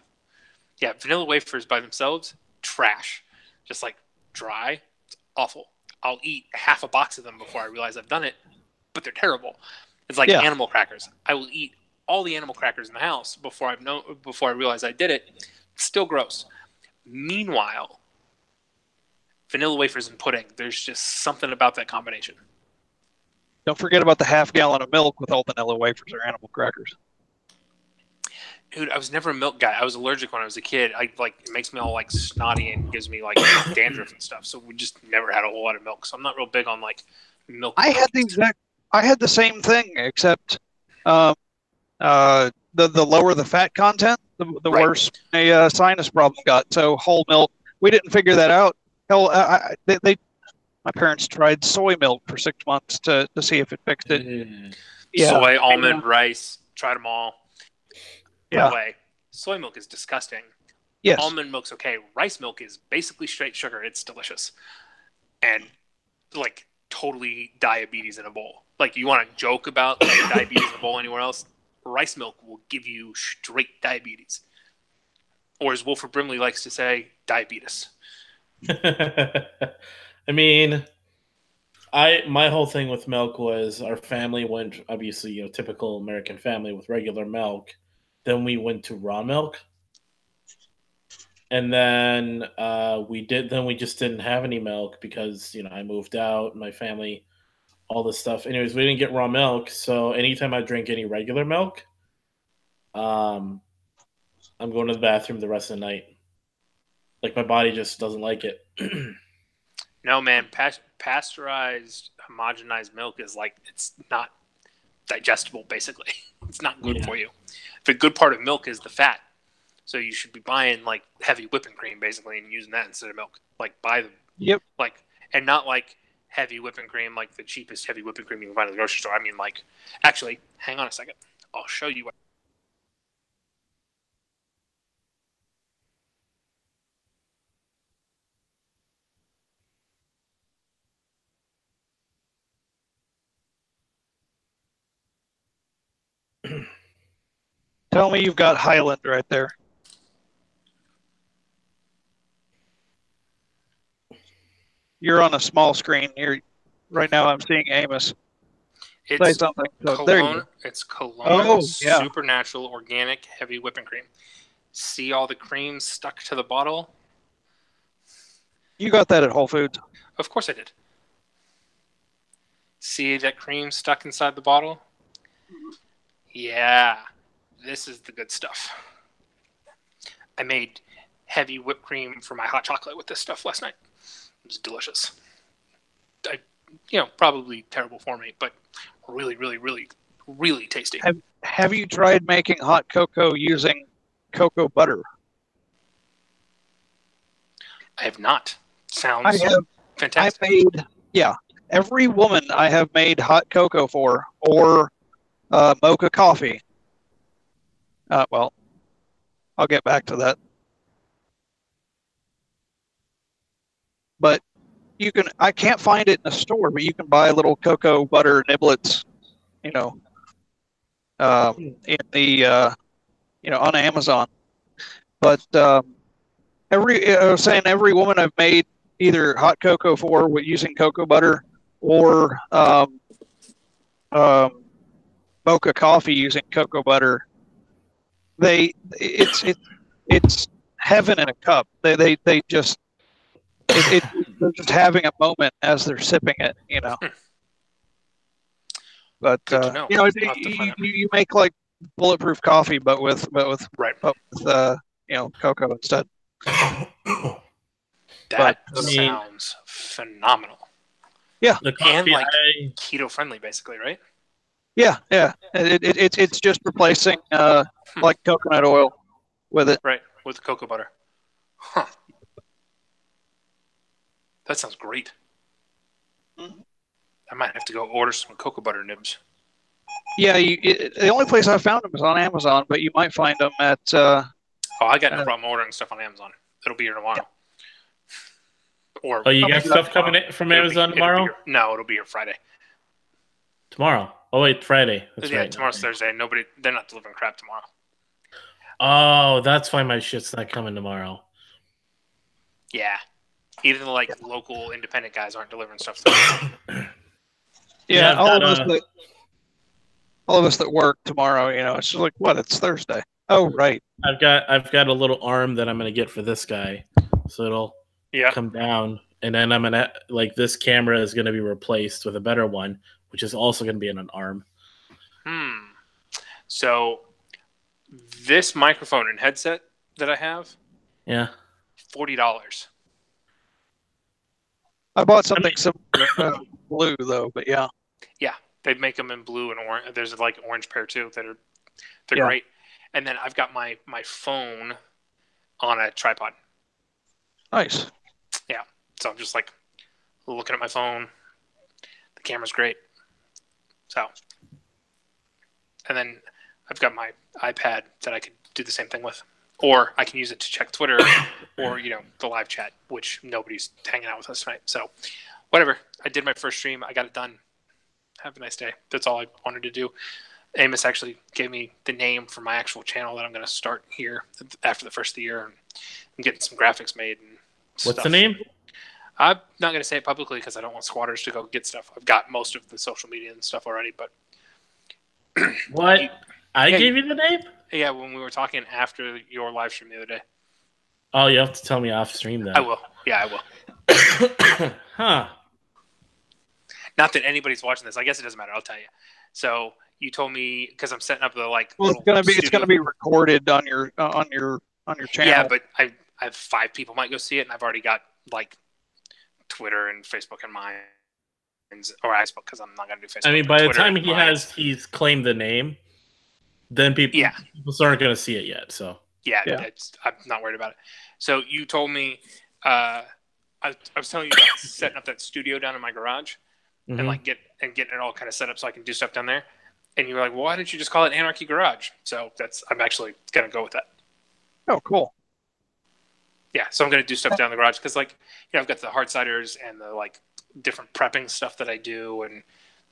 A: yeah. Vanilla wafers by themselves, trash. Just like dry, it's awful. I'll eat half a box of them before I realize I've done it, but they're terrible. It's like animal crackers. I will eat all the animal crackers in the house before I realize I did it. It's still gross. Meanwhile, vanilla wafers and pudding, there's just something about that combination.
B: Don't forget about the half gallon of milk with all vanilla wafers or animal crackers.
A: Dude, I was never a milk guy. I was allergic when I was a kid. It makes me all like snotty and gives me like dandruff and stuff. So we just never had a whole lot of milk. So I'm not real big on like milk.
B: I had the same thing, except the lower the fat content, the worse a sinus problem got. So whole milk, we didn't figure that out. Hell, my parents tried soy milk for 6 months to see if it fixed it.
A: Yeah. Soy, almond, rice, tried them all.
B: Yeah.
A: By the way, soy milk is disgusting.
B: Yes.
A: Almond milk's okay. Rice milk is basically straight sugar. It's delicious. And like totally diabetes in a bowl. Like you want to joke about like, diabetes in a bowl anywhere else? Rice milk will give you straight diabetes. Or as Wilford Brimley likes to say, diabetes.
C: I mean, my whole thing with milk was our family went, obviously, typical American family with regular milk. Then we went to raw milk. And then we just didn't have any milk because, I moved out, my family, all this stuff. Anyways, we didn't get raw milk. So anytime I drink any regular milk, I'm going to the bathroom the rest of the night. Like my body just doesn't like it.
A: No, man. Pasteurized, homogenized milk is like, it's not digestible, basically. It's not good for you. The good part of milk is the fat. So you should be buying like heavy whipping cream, basically, and using that instead of milk. Like buy them.
B: Yep.
A: And not like heavy whipping cream, like the cheapest heavy whipping cream you can find in the grocery store. I mean, like, actually, hang on a second. I'll show you what.
B: Tell me you've got Highland right there. You're on a small screen. Right now I'm seeing Amos. say
A: It's
B: something. So there you
A: Kelowna.
B: go.
A: It's Kelowna
B: Oh, yeah.
A: Supernatural Organic Heavy Whipping Cream. See all the cream stuck to the bottle?
B: You got that at Whole Foods.
A: Of course I did. See that cream stuck inside the bottle? Yeah, this is the good stuff. I made heavy whipped cream for my hot chocolate with this stuff last night. It was delicious. Probably terrible for me, but really, really, really, really tasty.
B: Have you tried making hot cocoa using cocoa butter?
A: I have not. Sounds
B: I
A: fantastic.
B: Every woman I have made hot cocoa for, or mocha coffee. Well, I'll get back to that. But I can't find it in a store, but you can buy little cocoa butter niblets, in the, on Amazon. But I was saying every woman I've made either hot cocoa for with using cocoa butter or mocha coffee using cocoa butter, it's heaven in a cup. They just they're just having a moment as they're sipping it, But
A: Good to know.
B: you make like bulletproof coffee, but with
A: Right.
B: cocoa instead.
A: That sounds phenomenal.
B: Yeah,
C: The coffee
A: And like keto friendly, basically, right?
B: yeah. It's just replacing like coconut oil with it.
A: Right, with cocoa butter. Huh. That sounds great. I might have to go order some cocoa butter nibs.
B: Yeah, the only place I found them is on Amazon, but you might find them at.
A: I got no problem ordering stuff on Amazon. It'll be here tomorrow. Or
C: you got stuff coming in from Amazon tomorrow?
A: It'll be here Friday.
C: Tomorrow? Oh wait, Friday. That's right.
A: Tomorrow's Thursday. They're not delivering crap tomorrow.
C: Oh, that's why my shit's not coming tomorrow.
A: Yeah, even the local independent guys aren't delivering stuff tomorrow.
B: Yeah, all of us that work tomorrow, it's just like, what? It's Thursday. Oh, right.
C: I've got a little arm that I'm gonna get for this guy, so it'll come down, and then I'm gonna this camera is gonna be replaced with a better one, which is also gonna be in an arm.
A: So this microphone and headset that I have, $40.
B: I bought something similar, blue though, but yeah.
A: Yeah, they make them in blue and orange. There's an orange pair too they're great. And then I've got my phone on a tripod.
B: Nice.
A: Yeah, so I'm just looking at my phone. The camera's great. So, and then I've got my iPad that I could do the same thing with, or I can use it to check Twitter or the live chat, which nobody's hanging out with us tonight. So, whatever. I did my first stream. I got it done. Have a nice day. That's all I wanted to do. Amos actually gave me the name for my actual channel that I'm going to start here after the first of the year, and I'm getting some graphics made and
C: What's the name?
A: I'm not going to say it publicly because I don't want squatters to go get stuff. I've got most of the social media and stuff already, but
C: what? I gave you the name?
A: Yeah, when we were talking after your live stream the other day.
C: Oh, you have to tell me off stream then.
A: I will. Yeah, I will.
C: Huh.
A: Not that anybody's watching this. I guess it doesn't matter. I'll tell you. So you told me because I'm setting up the
B: Well, it's gonna be recorded on your channel.
A: Yeah, but I have 5 people might go see it, and I've already got Twitter and Facebook in mind, or Facebook because I'm not gonna do Facebook.
C: I mean, by the time he's claimed the name, then people aren't gonna see it yet. So
A: I'm not worried about it. So you told me, I was telling you about setting up that studio down in my garage.
C: Mm-hmm.
A: And getting it all kind of set up so I can do stuff down there. And you were like, well, why didn't you just call it Anarchy Garage? So I'm actually gonna go with that.
B: Oh, cool.
A: Yeah, so I'm gonna do stuff down in the garage because I've got the hard ciders and the different prepping stuff that I do and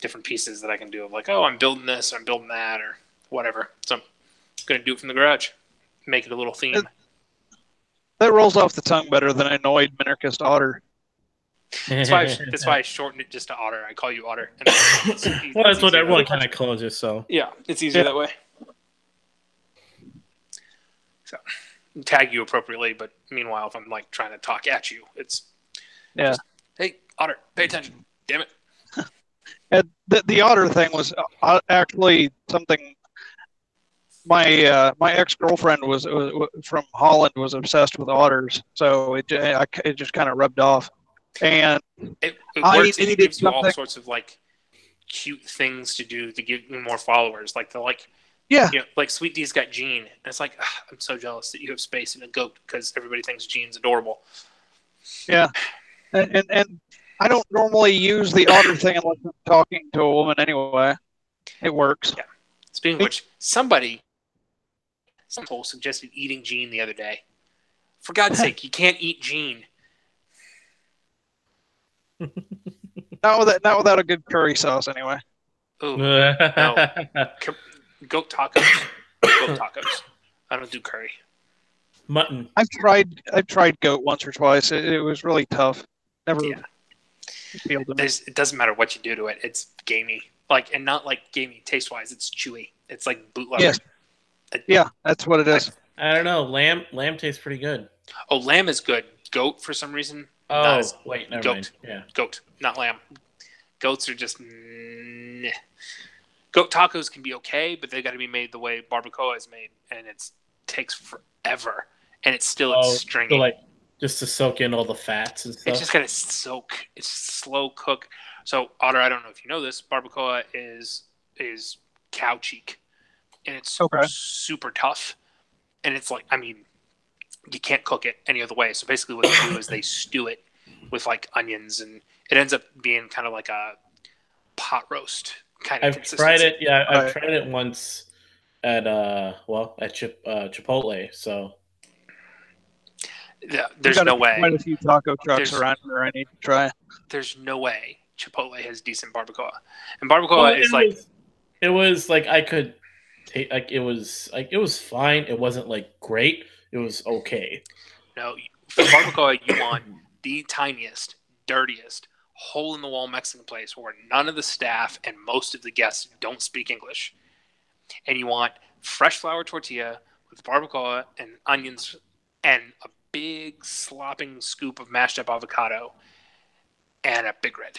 A: different pieces that I can do of I'm building this, or I'm building that, or whatever. So I'm gonna do it from the garage, make it a little theme.
B: That rolls off the tongue better than annoyed minarchist otter.
A: That's why I shortened it just to Otter. I call you Otter. And
C: well, that's what everyone kind of calls you. So
A: yeah, it's easier that way. So tag you appropriately, but meanwhile, if I'm like trying to talk at you, it's just, hey, Otter, pay attention. Damn it.
B: And the otter thing was actually something my ex-girlfriend was from Holland, was obsessed with otters, so it just kind of rubbed off. And
A: it works. It gives you all
B: something.
A: sorts of like cute things to do to give you more followers. Like like Sweet D's got Gene, and it's like I'm so jealous that you have space and a goat because everybody thinks Gene's adorable.
B: Yeah, and I don't normally use the otter thing unless I'm talking to a woman anyway. It works.
A: Yeah. Speaking of which, somebody suggested eating Gene the other day. For God's sake, you can't eat Gene.
B: Not without a good curry sauce, anyway.
A: Ooh, no. Goat tacos. Goat tacos. I don't do curry.
C: Mutton.
B: I've tried goat once or twice. It was really tough. Never appealed to me.
A: It doesn't matter what you do to it. It's gamey. And not like gamey taste wise. It's chewy. It's like boot leather.
B: Yes. Yeah, that's what it is.
C: I don't know. Lamb tastes pretty good.
A: Oh, lamb is good. Goat, for some reason.
C: Oh, wait, never
A: goat.
C: mind. Yeah.
A: Goat, not lamb. Goats are just. Goat tacos can be okay, but they got to be made the way barbacoa is made, and it takes forever, and it's still stringy.
C: So just to soak in all the fats and stuff.
A: It's just got to soak. It's slow cook. So, Otter, I don't know if you know this, barbacoa is cow cheek, and it's super tough, and it's you can't cook it any other way. So basically, what they do is they stew it with onions, and it ends up being kind of like a pot roast kind of.
C: I've tried it. Yeah, I've tried it once at Chipotle. So
A: there's no way.
B: Quite a few taco trucks around here. I need to try.
A: There's no way Chipotle has decent barbacoa, and barbacoa
C: It was I could take it was fine. It wasn't great. It was okay.
A: No, for barbacoa, you want the tiniest, dirtiest, hole-in-the-wall Mexican place where none of the staff and most of the guests don't speak English. And you want fresh flour tortilla with barbacoa and onions and a big slopping scoop of mashed up avocado and a Big Red.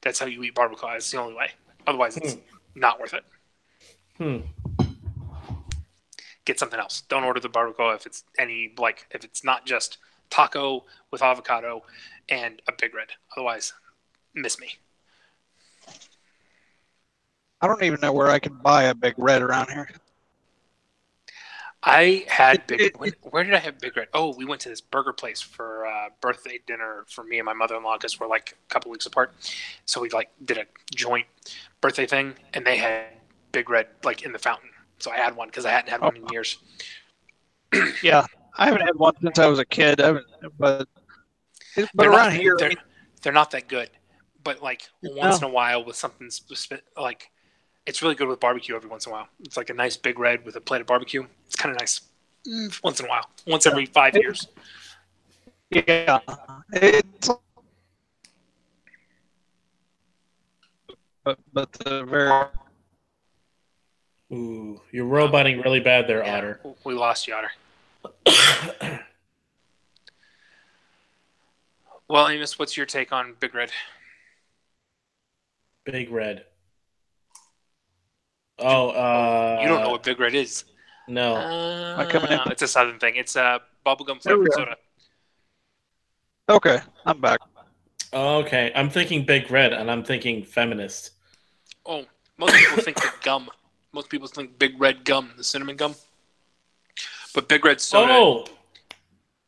A: That's how you eat barbacoa. It's the only way. Otherwise, it's not worth it. Get something else. Don't order the barbacoa if it's if it's not just taco with avocado and a Big Red. Otherwise, miss me.
B: I don't even know where I can buy a Big Red around here.
A: I had where did I have Big Red? Oh, we went to this burger place for birthday dinner for me and my mother-in-law because we're a couple weeks apart. So we did a joint birthday thing, and they had Big Red in the fountain. So I had one because I hadn't had one in years.
B: Yeah, I haven't had one since I was a kid. But around here,
A: they're not that good. But once in a while with something it's really good with barbecue every once in a while. It's a nice Big Red with a plate of barbecue. It's kind of nice once in a while. Once every 5 years.
B: Yeah, it's but the very.
C: Ooh, you're roboting really bad there, Otter.
A: We lost you, Otter. Well, Amos, what's your take on Big Red?
C: Big Red. Oh,
A: you don't know what Big Red is?
C: No.
A: It's a southern thing. It's bubblegum flavored soda.
B: Okay, I'm back.
C: Okay, I'm thinking Big Red, and I'm thinking feminist.
A: Oh, most people think the gum. Most people think Big Red gum, the cinnamon gum. But Big Red soda.
C: Oh!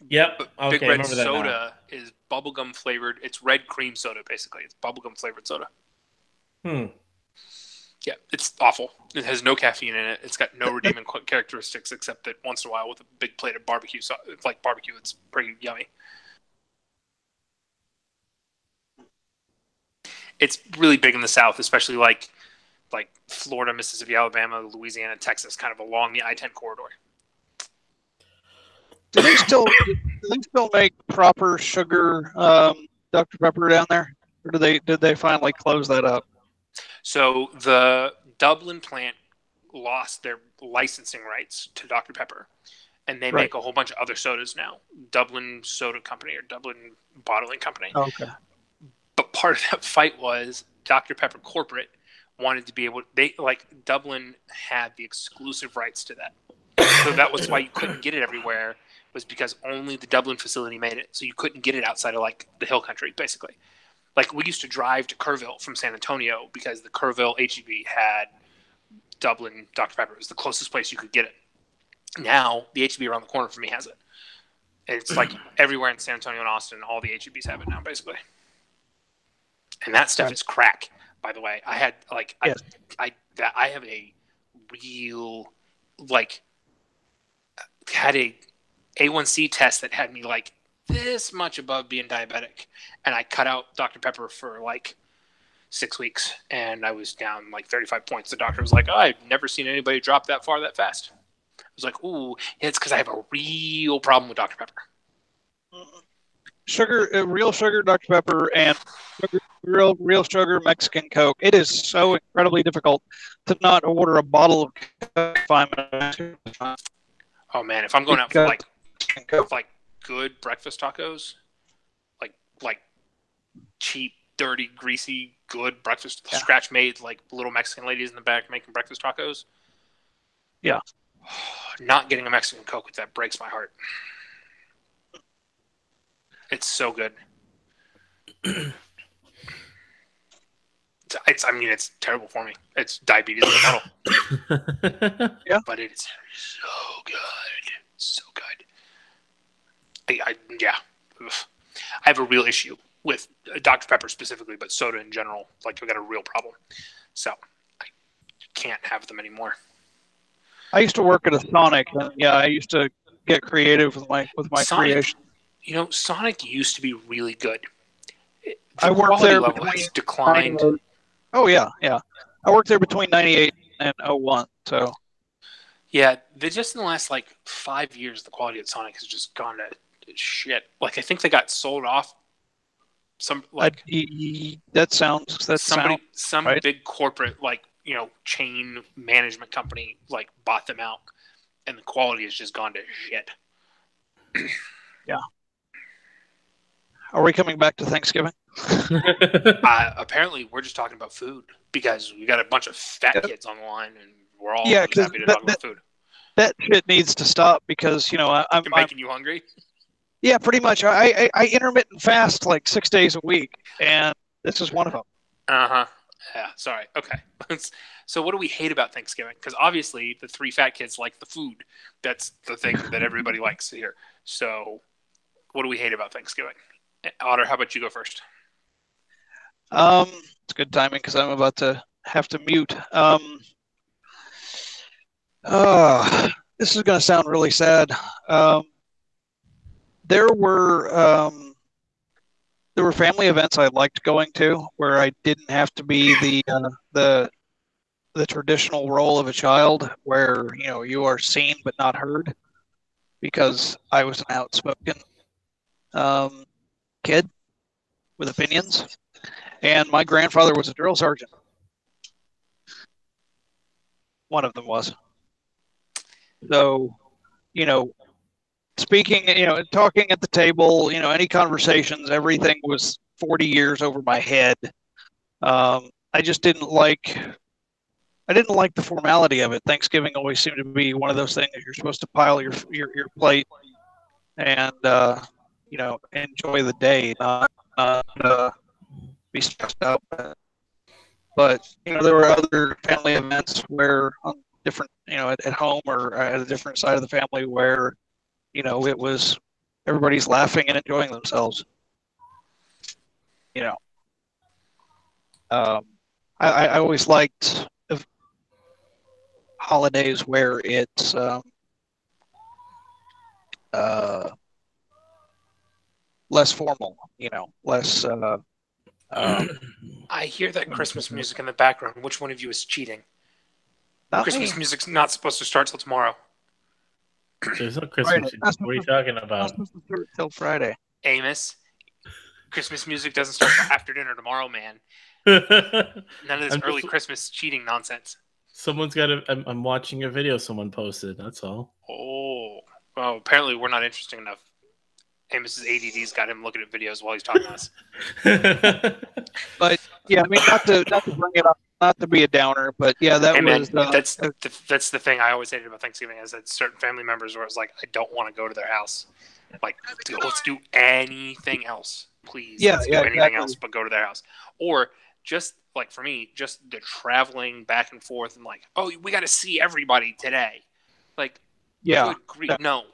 C: Yep.
A: Big Red soda is bubblegum flavored. It's red cream soda, basically. It's bubblegum flavored soda. Yeah, it's awful. It has no caffeine in it. It's got no redeeming characteristics except that once in a while with a big plate of barbecue sauce, it's like barbecue. It's pretty yummy. It's really big in the South, especially like Florida, Mississippi, Alabama, Louisiana, Texas, kind of along the I-10 corridor.
B: Do they still make proper sugar Dr. Pepper down there, or did they finally close that up?
A: So the Dublin plant lost their licensing rights to Dr. Pepper, and they
B: Right.
A: make a whole bunch of other sodas now. Dublin Soda Company or Dublin Bottling Company.
B: Okay.
A: But part of that fight was Dr. Pepper corporate wanted to be able. Dublin had the exclusive rights to that, so that was why you couldn't get it everywhere. Was because only the Dublin facility made it, so you couldn't get it outside of like the Hill Country, basically. Like we used to drive to Kerrville from San Antonio because the Kerrville HEB had Dublin Dr. Pepper. It was the closest place you could get it. Now the HEB around the corner from me has it. And it's like everywhere in San Antonio and Austin, all the HEBs have it now, basically. And that stuff is crack, by the way. I had like
B: Yes.
A: I have a real had a A1C test that had me like this much above being diabetic, and I cut out Dr. Pepper for like 6 weeks, and I was down like 35 points. The doctor was like, "Oh, I've never seen anybody drop that far that fast." I was like, "Ooh, it's because I have a real problem with Dr. Pepper."
B: Sugar, real sugar Dr. Pepper, and real sugar Mexican Coke. It is so incredibly difficult to not order a bottle of Coke if I'm in a Mexican restaurant.
A: Oh man, if I'm going out for like good breakfast tacos, like cheap, dirty, greasy, good breakfast, scratch made, like little Mexican ladies in the back making breakfast tacos.
B: Yeah.
A: Not getting a Mexican Coke with that breaks my heart. It's so good. It's terrible for me. It's diabetes in a bottle.
B: Yeah.
A: But it's so good. So good. I have a real issue with Dr. Pepper specifically, but soda in general. Like, I've got a real problem. So I can't have them anymore.
B: I used to work at a Sonic, and I used to get creative with my
A: Sonic,
B: creation.
A: Sonic used to be really good.
B: I worked there
A: level has declined.
B: Oh yeah. I worked there between 98 and 01, so.
A: Yeah, just in the last like 5 years, the quality of Sonic has just gone to shit. Like, I think they got sold off. Some like
B: Some right?
A: big corporate chain management company like bought them out, and the quality has just gone to shit.
B: Yeah. Are we coming back to Thanksgiving?
A: Apparently, we're just talking about food because we got a bunch of fat kids on the line, and we're all happy to talk about food.
B: That shit needs to stop because I'm
A: making you hungry.
B: Yeah, pretty much. I intermittent fast like 6 days a week, and this is one of them.
A: Yeah. Sorry. Okay. So, what do we hate about Thanksgiving? Because obviously, the three fat kids like the food. That's the thing that everybody likes here. So, what do we hate about Thanksgiving? Otter, how about you go first?
B: It's good timing because I'm about to have to mute. This is going to sound really sad. There were family events I liked going to where I didn't have to be the traditional role of a child where you are seen but not heard, because I was an outspoken kid with opinions, and my grandfather was a drill sergeant. One of them was. So, speaking, talking at the table, any conversations, everything was 40 years over my head. I just didn't like the formality of it. Thanksgiving always seemed to be one of those things that you're supposed to pile your plate and enjoy the day, not be stressed out. But there were other family events where on different, at home or at a different side of the family where it was everybody's laughing and enjoying themselves. I always liked holidays where it's less formal, less.
A: I hear that Christmas music in the background. Which one of you is cheating? Christmas music's not supposed to start till tomorrow.
C: There's no Christmas.
B: Friday.
C: What are you talking
B: Not
C: about?
B: supposed to start till Friday.
A: Amos, Christmas music doesn't start till after dinner tomorrow, man. None of this early Christmas cheating nonsense.
C: Someone's got a. I'm watching a video someone posted. That's all.
A: Oh, well, apparently we're not interesting enough. Amos's ADD's got him looking at videos while he's talking to us.
B: But yeah, I mean, not to bring it up, not to be a downer, but yeah, that was
A: that's the thing I always hated about Thanksgiving is that certain family members where it's like I don't want to go to their house. Like, let's do anything else, please.
B: Yeah,
A: let's do anything else but go to their house. Or just like for me, just the traveling back and forth and like, oh, we got to see everybody today. Like,
B: yeah,
A: no,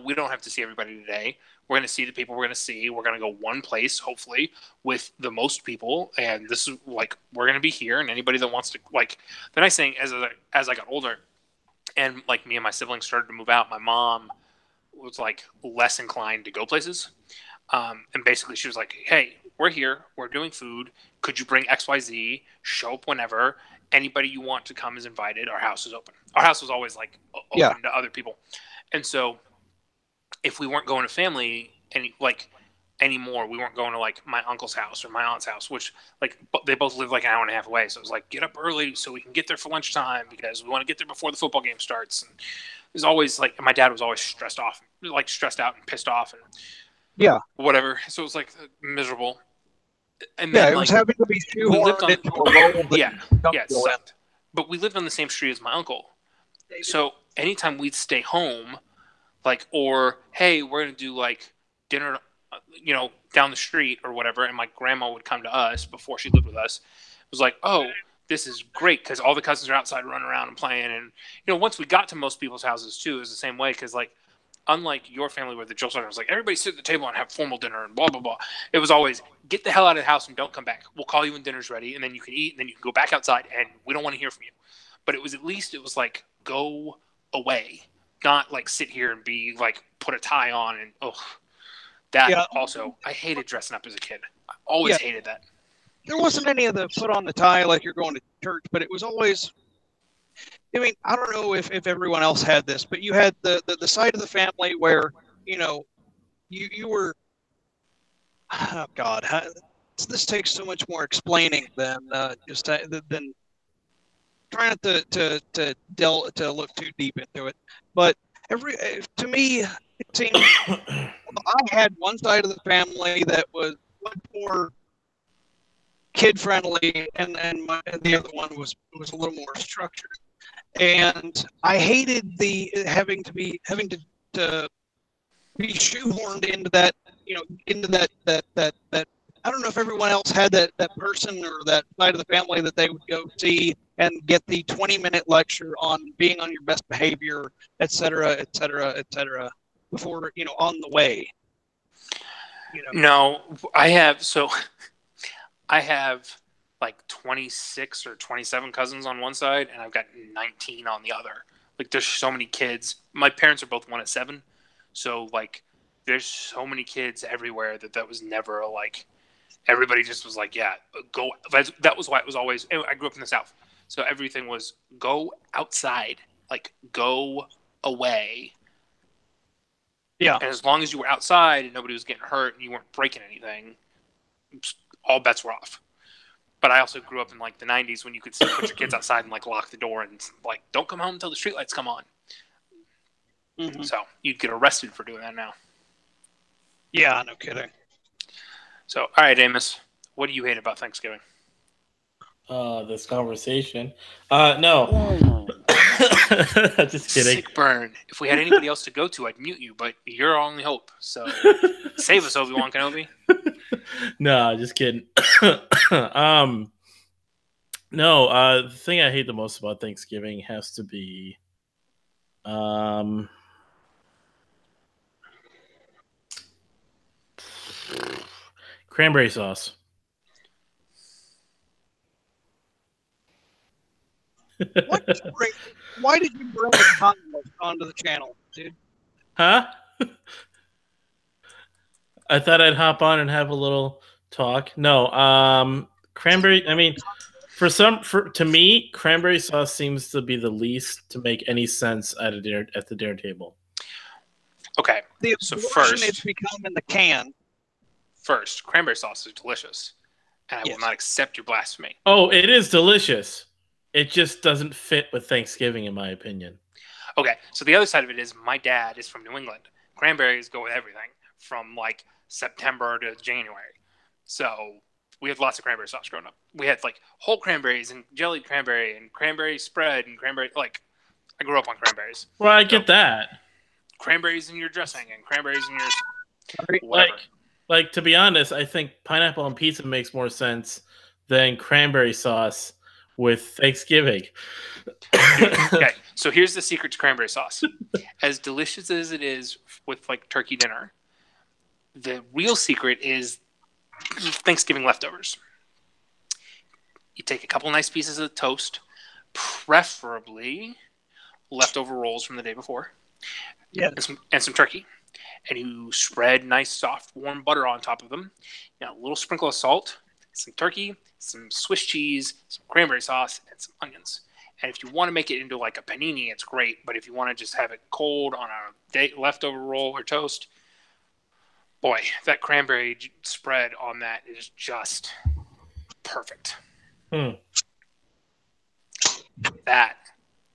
A: we don't have to see everybody today. We're going to see the people we're going to see. We're going to go one place, hopefully, with the most people. And this is like, we're going to be here. And anybody that wants to, like, the nice thing as I got older and like me and my siblings started to move out, my mom was like less inclined to go places. And basically she was like, hey, we're here. We're doing food. Could you bring XYZ? Show up whenever. Anybody you want to come is invited. Our house is open. Our house was always like open to other people. And so if we weren't going to family anymore, we weren't going to like my uncle's house or my aunt's house, which like they both live like an hour and a half away. So it was like, get up early so we can get there for lunchtime because we want to get there before the football game starts. And it was always like, my dad was always stressed out and pissed off and whatever. So it was like miserable. And then,
B: it was having to be shoehorned into a role.
A: It sucked. But we lived on the same street as my uncle. So anytime we'd stay home, like, or, hey, we're going to do, like, dinner, down the street or whatever, and my grandma would come to us before she lived with us. It was like, oh, this is great because all the cousins are outside running around and playing. And, once we got to most people's houses, too, it was the same way because, like, unlike your family where the Jill Sargent was like, everybody sit at the table and have formal dinner and blah, blah, blah. It was always, get the hell out of the house and don't come back. We'll call you when dinner's ready, and then you can eat, and then you can go back outside, and we don't want to hear from you. But it was like, go away. Not like sit here and be like put a tie on and also I hated dressing up as a kid. I always hated that.
B: There wasn't any of the put on the tie like you're going to church, but it was always. I mean, I don't know if everyone else had this, but you had the side of the family where you were. Oh God, this takes so much more explaining than than. Try not to look too deep into it, but to me, it seemed I had one side of the family that was much more kid friendly, and the other one was a little more structured. And I hated the having to be shoehorned into that, into that. I don't know if everyone else had that person or that side of the family that they would go see and get the 20-minute lecture on being on your best behavior, et cetera, et cetera, et cetera, before, on the way.
A: No, I have like 26 or 27 cousins on one side, and I've got 19 on the other. Like, there's so many kids. My parents are both 1 of 7, so like, there's so many kids everywhere that was never like. Everybody just was like, yeah, go. That was why it was always. I grew up in the South, so everything was go outside, like go away.
B: Yeah.
A: And as long as you were outside and nobody was getting hurt and you weren't breaking anything, all bets were off. But I also grew up in like the 90s when you could still put your kids outside and like lock the door and like don't come home until the streetlights come on. Mm-hmm. So you'd get arrested for doing that now.
B: Yeah, no kidding.
A: So, all right, Amos, what do you hate about Thanksgiving?
C: This conversation. No. Just kidding.
A: Sick burn. If we had anybody else to go to, I'd mute you, but you're our only hope. So, save us, Obi-Wan Kenobi.
C: No, just kidding. No, the thing I hate the most about Thanksgiving has to be cranberry sauce.
B: Why did you bring the condiments onto the channel, dude?
C: Huh? I thought I'd hop on and have a little talk. No, cranberry. I mean, to me, cranberry sauce seems to be the least to make any sense at the dinner table.
A: Okay,
B: The
A: so
B: version it's become in the can.
A: First, cranberry sauce is delicious, and I
B: Yes.
A: will not accept your blasphemy.
C: Oh, it is delicious. It just doesn't fit with Thanksgiving, in my opinion.
A: Okay, so the other side of it is my dad is from New England. Cranberries go with everything from like September to January. So we had lots of cranberry sauce growing up. We had like whole cranberries and jellied cranberry and cranberry spread and cranberry. Like, I grew up on cranberries.
C: Well, I get that.
A: Cranberries in your dressing and cranberries in your whatever.
C: Like, to be honest, I think pineapple on pizza makes more sense than cranberry sauce with Thanksgiving.
A: Okay, so here's the secret to cranberry sauce. As delicious as it is with like turkey dinner, the real secret is Thanksgiving leftovers. You take a couple nice pieces of toast, preferably leftover rolls from the day before, and some turkey, and you spread nice soft warm butter on top of them, a little sprinkle of salt, some turkey, some Swiss cheese, some cranberry sauce, and some onions. And if you want to make it into like a panini, it's great. But if you want to just have it cold on a leftover roll or toast, boy, that cranberry spread on that is just perfect.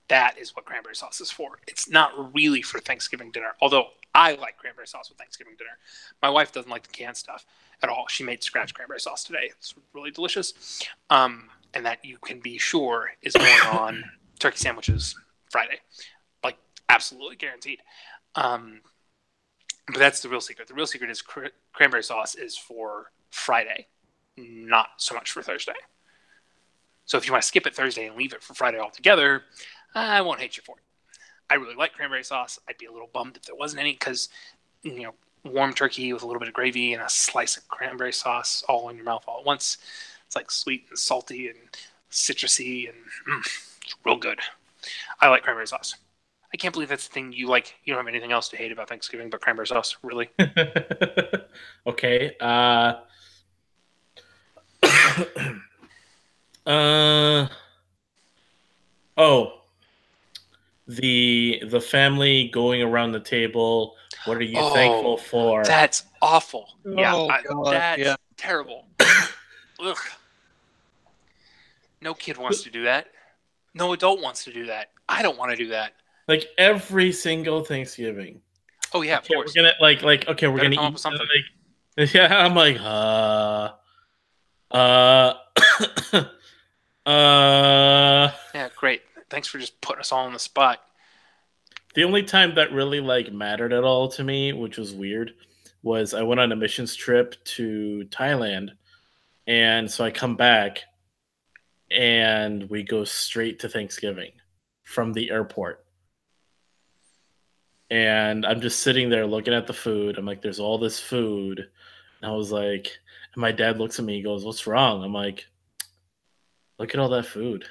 A: That is what cranberry sauce is for. It's not really for Thanksgiving dinner, although I like cranberry sauce with Thanksgiving dinner. My wife doesn't like the canned stuff at all. She made scratch cranberry sauce today. It's really delicious. And that you can be sure is going on turkey sandwiches Friday. Like, absolutely guaranteed. But that's the real secret. The real secret is cranberry sauce is for Friday, not so much for Thursday. So if you want to skip it Thursday and leave it for Friday altogether, I won't hate you for it. I really like cranberry sauce. I'd be a little bummed if there wasn't any because, warm turkey with a little bit of gravy and a slice of cranberry sauce all in your mouth all at once. It's like sweet and salty and citrusy and it's real good. I like cranberry sauce. I can't believe that's the thing you like. You don't have anything else to hate about Thanksgiving but cranberry sauce, really?
C: Okay. The family going around the table. What are you thankful for?
A: That's awful.
B: That's
A: terrible. Ugh. No kid wants to do that. No adult wants to do that. I don't want to do that.
C: Like every single Thanksgiving.
A: Oh yeah, of course.
C: We're gonna we're gonna eat
A: something.
C: Yeah, I'm like,
A: Yeah, great. Thanks for just putting us all on the spot.
C: The only time that really mattered at all to me, which was weird, was I went on a missions trip to Thailand, and so I come back, and we go straight to Thanksgiving from the airport. And I'm just sitting there looking at the food. I'm like, there's all this food. And I was like, and my dad looks at me, he goes, what's wrong? I'm like, look at all that food.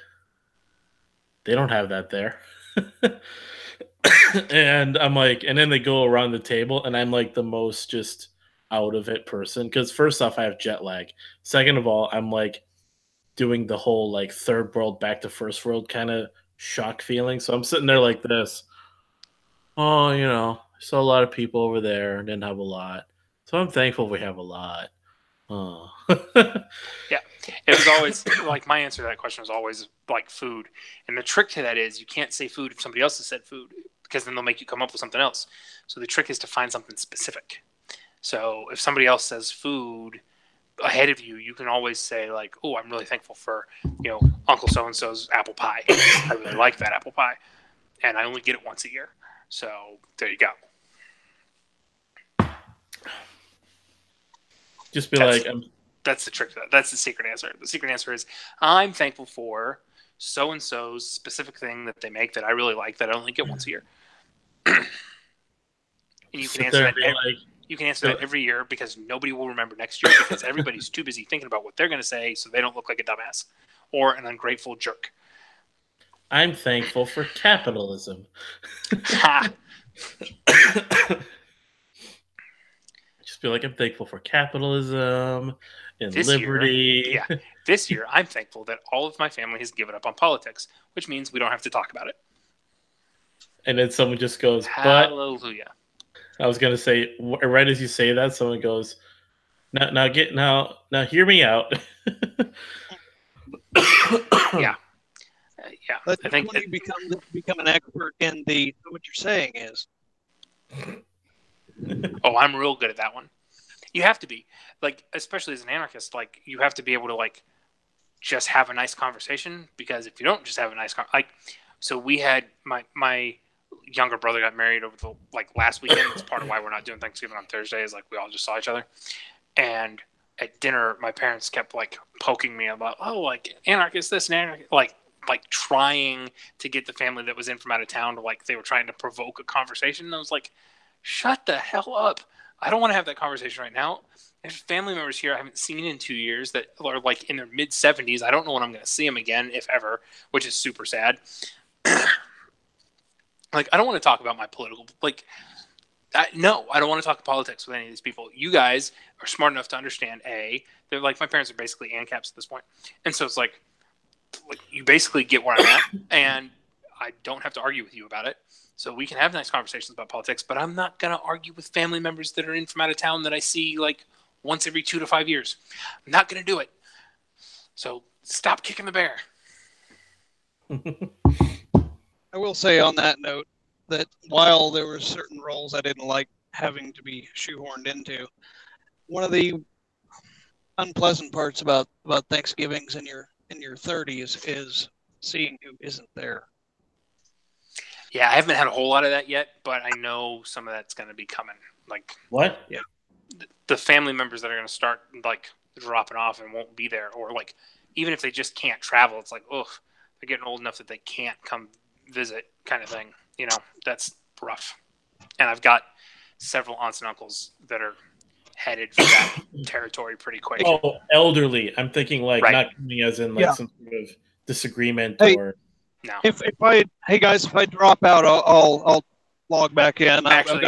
C: They don't have that there. And I'm like, and then they go around the table, and I'm like the most just out of it person. Because first off, I have jet lag. Second of all, I'm like doing the whole like third world back to first world kind of shock feeling. So I'm sitting there like this. Oh, I saw a lot of people over there and didn't have a lot. So I'm thankful we have a lot. Oh.
A: Yeah. It was always like my answer to that question was always like food. And the trick to that is you can't say food if somebody else has said food because then they'll make you come up with something else. So the trick is to find something specific. So if somebody else says food ahead of you, you can always say like, oh, I'm really thankful for, Uncle So-and-so's apple pie. I really like that apple pie. And I only get it once a year. So there you go.
C: Just be like,
A: that's the trick to that. That's the secret answer. The secret answer is I'm thankful for so-and-so's specific thing that they make that I really like that I only get once a year. And you can answer that you can answer that every year because nobody will remember next year because everybody's too busy thinking about what they're going to say so they don't look like a dumbass or an ungrateful jerk.
C: I'm thankful for capitalism. Just be like, I'm thankful for capitalism and liberty.
A: This year, I'm thankful that all of my family has given up on politics, which means we don't have to talk about it.
C: And then someone just goes,
A: hallelujah.
C: I was gonna say right as you say that, someone goes, "Now, hear me out."
A: Yeah.
B: That's
A: I think
B: when you become an expert in what you're saying is.
A: Oh, I'm real good at that one. You have to be, like, especially as an anarchist, like, you have to be able to, like, just have a nice conversation, because if you don't just have a nice so we had my younger brother got married over the last weekend. It's part of why we're not doing Thanksgiving on Thursday, is like we all just saw each other. And at dinner, my parents kept like poking me about, oh, like anarchist this and anarchist, like trying to get the family that was in from out of town to, like, they were trying to provoke a conversation. And I was like, shut the hell up. I don't want to have that conversation right now. There's family members here I haven't seen in 2 years that are like in their mid 70s. I don't know when I'm going to see them again, if ever, which is super sad. Like, I don't want to talk about my political, no, I don't want to talk politics with any of these people. You guys are smart enough to understand, they're like, my parents are basically ANCAPs at this point. And so it's like you basically get where I'm at, and I don't have to argue with you about it. So we can have nice conversations about politics, but I'm not going to argue with family members that are in from out of town that I see like once every 2 to 5 years. I'm not going to do it. So stop kicking the bear.
B: I will say on that note that while there were certain roles I didn't like having to be shoehorned into, one of the unpleasant parts about Thanksgivings in your 30s is seeing who isn't there.
A: Yeah, I haven't had a whole lot of that yet, but I know some of that's going to be coming. Like,
C: what?
B: Yeah,
A: the family members that are going to start like dropping off and won't be there, or like even if they just can't travel, it's like, oh, they're getting old enough that they can't come visit, kind of thing. You know, that's rough. And I've got several aunts and uncles that are headed for that territory pretty quick.
C: Oh, elderly. I'm thinking like
A: Right.
C: Not coming as in like some sort of disagreement or.
A: No.
B: Hey guys, if I drop out, I'll log back in.
A: Actually,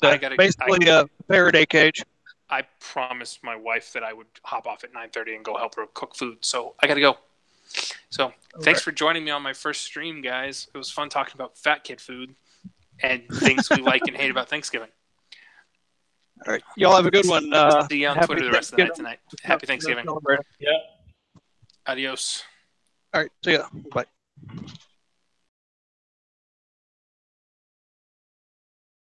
B: I've got basically a Faraday cage.
A: I promised my wife that I would hop off at 9:30 and go help her cook food, so I got to go. So thanks for joining me on my first stream, guys. It was fun talking about fat kid food and things we like and hate about Thanksgiving.
B: All right, y'all have a good one.
A: See you on Twitter the rest of the night tonight. Happy Thanksgiving.
C: Yeah.
A: Adios.
B: All right, see ya. Bye.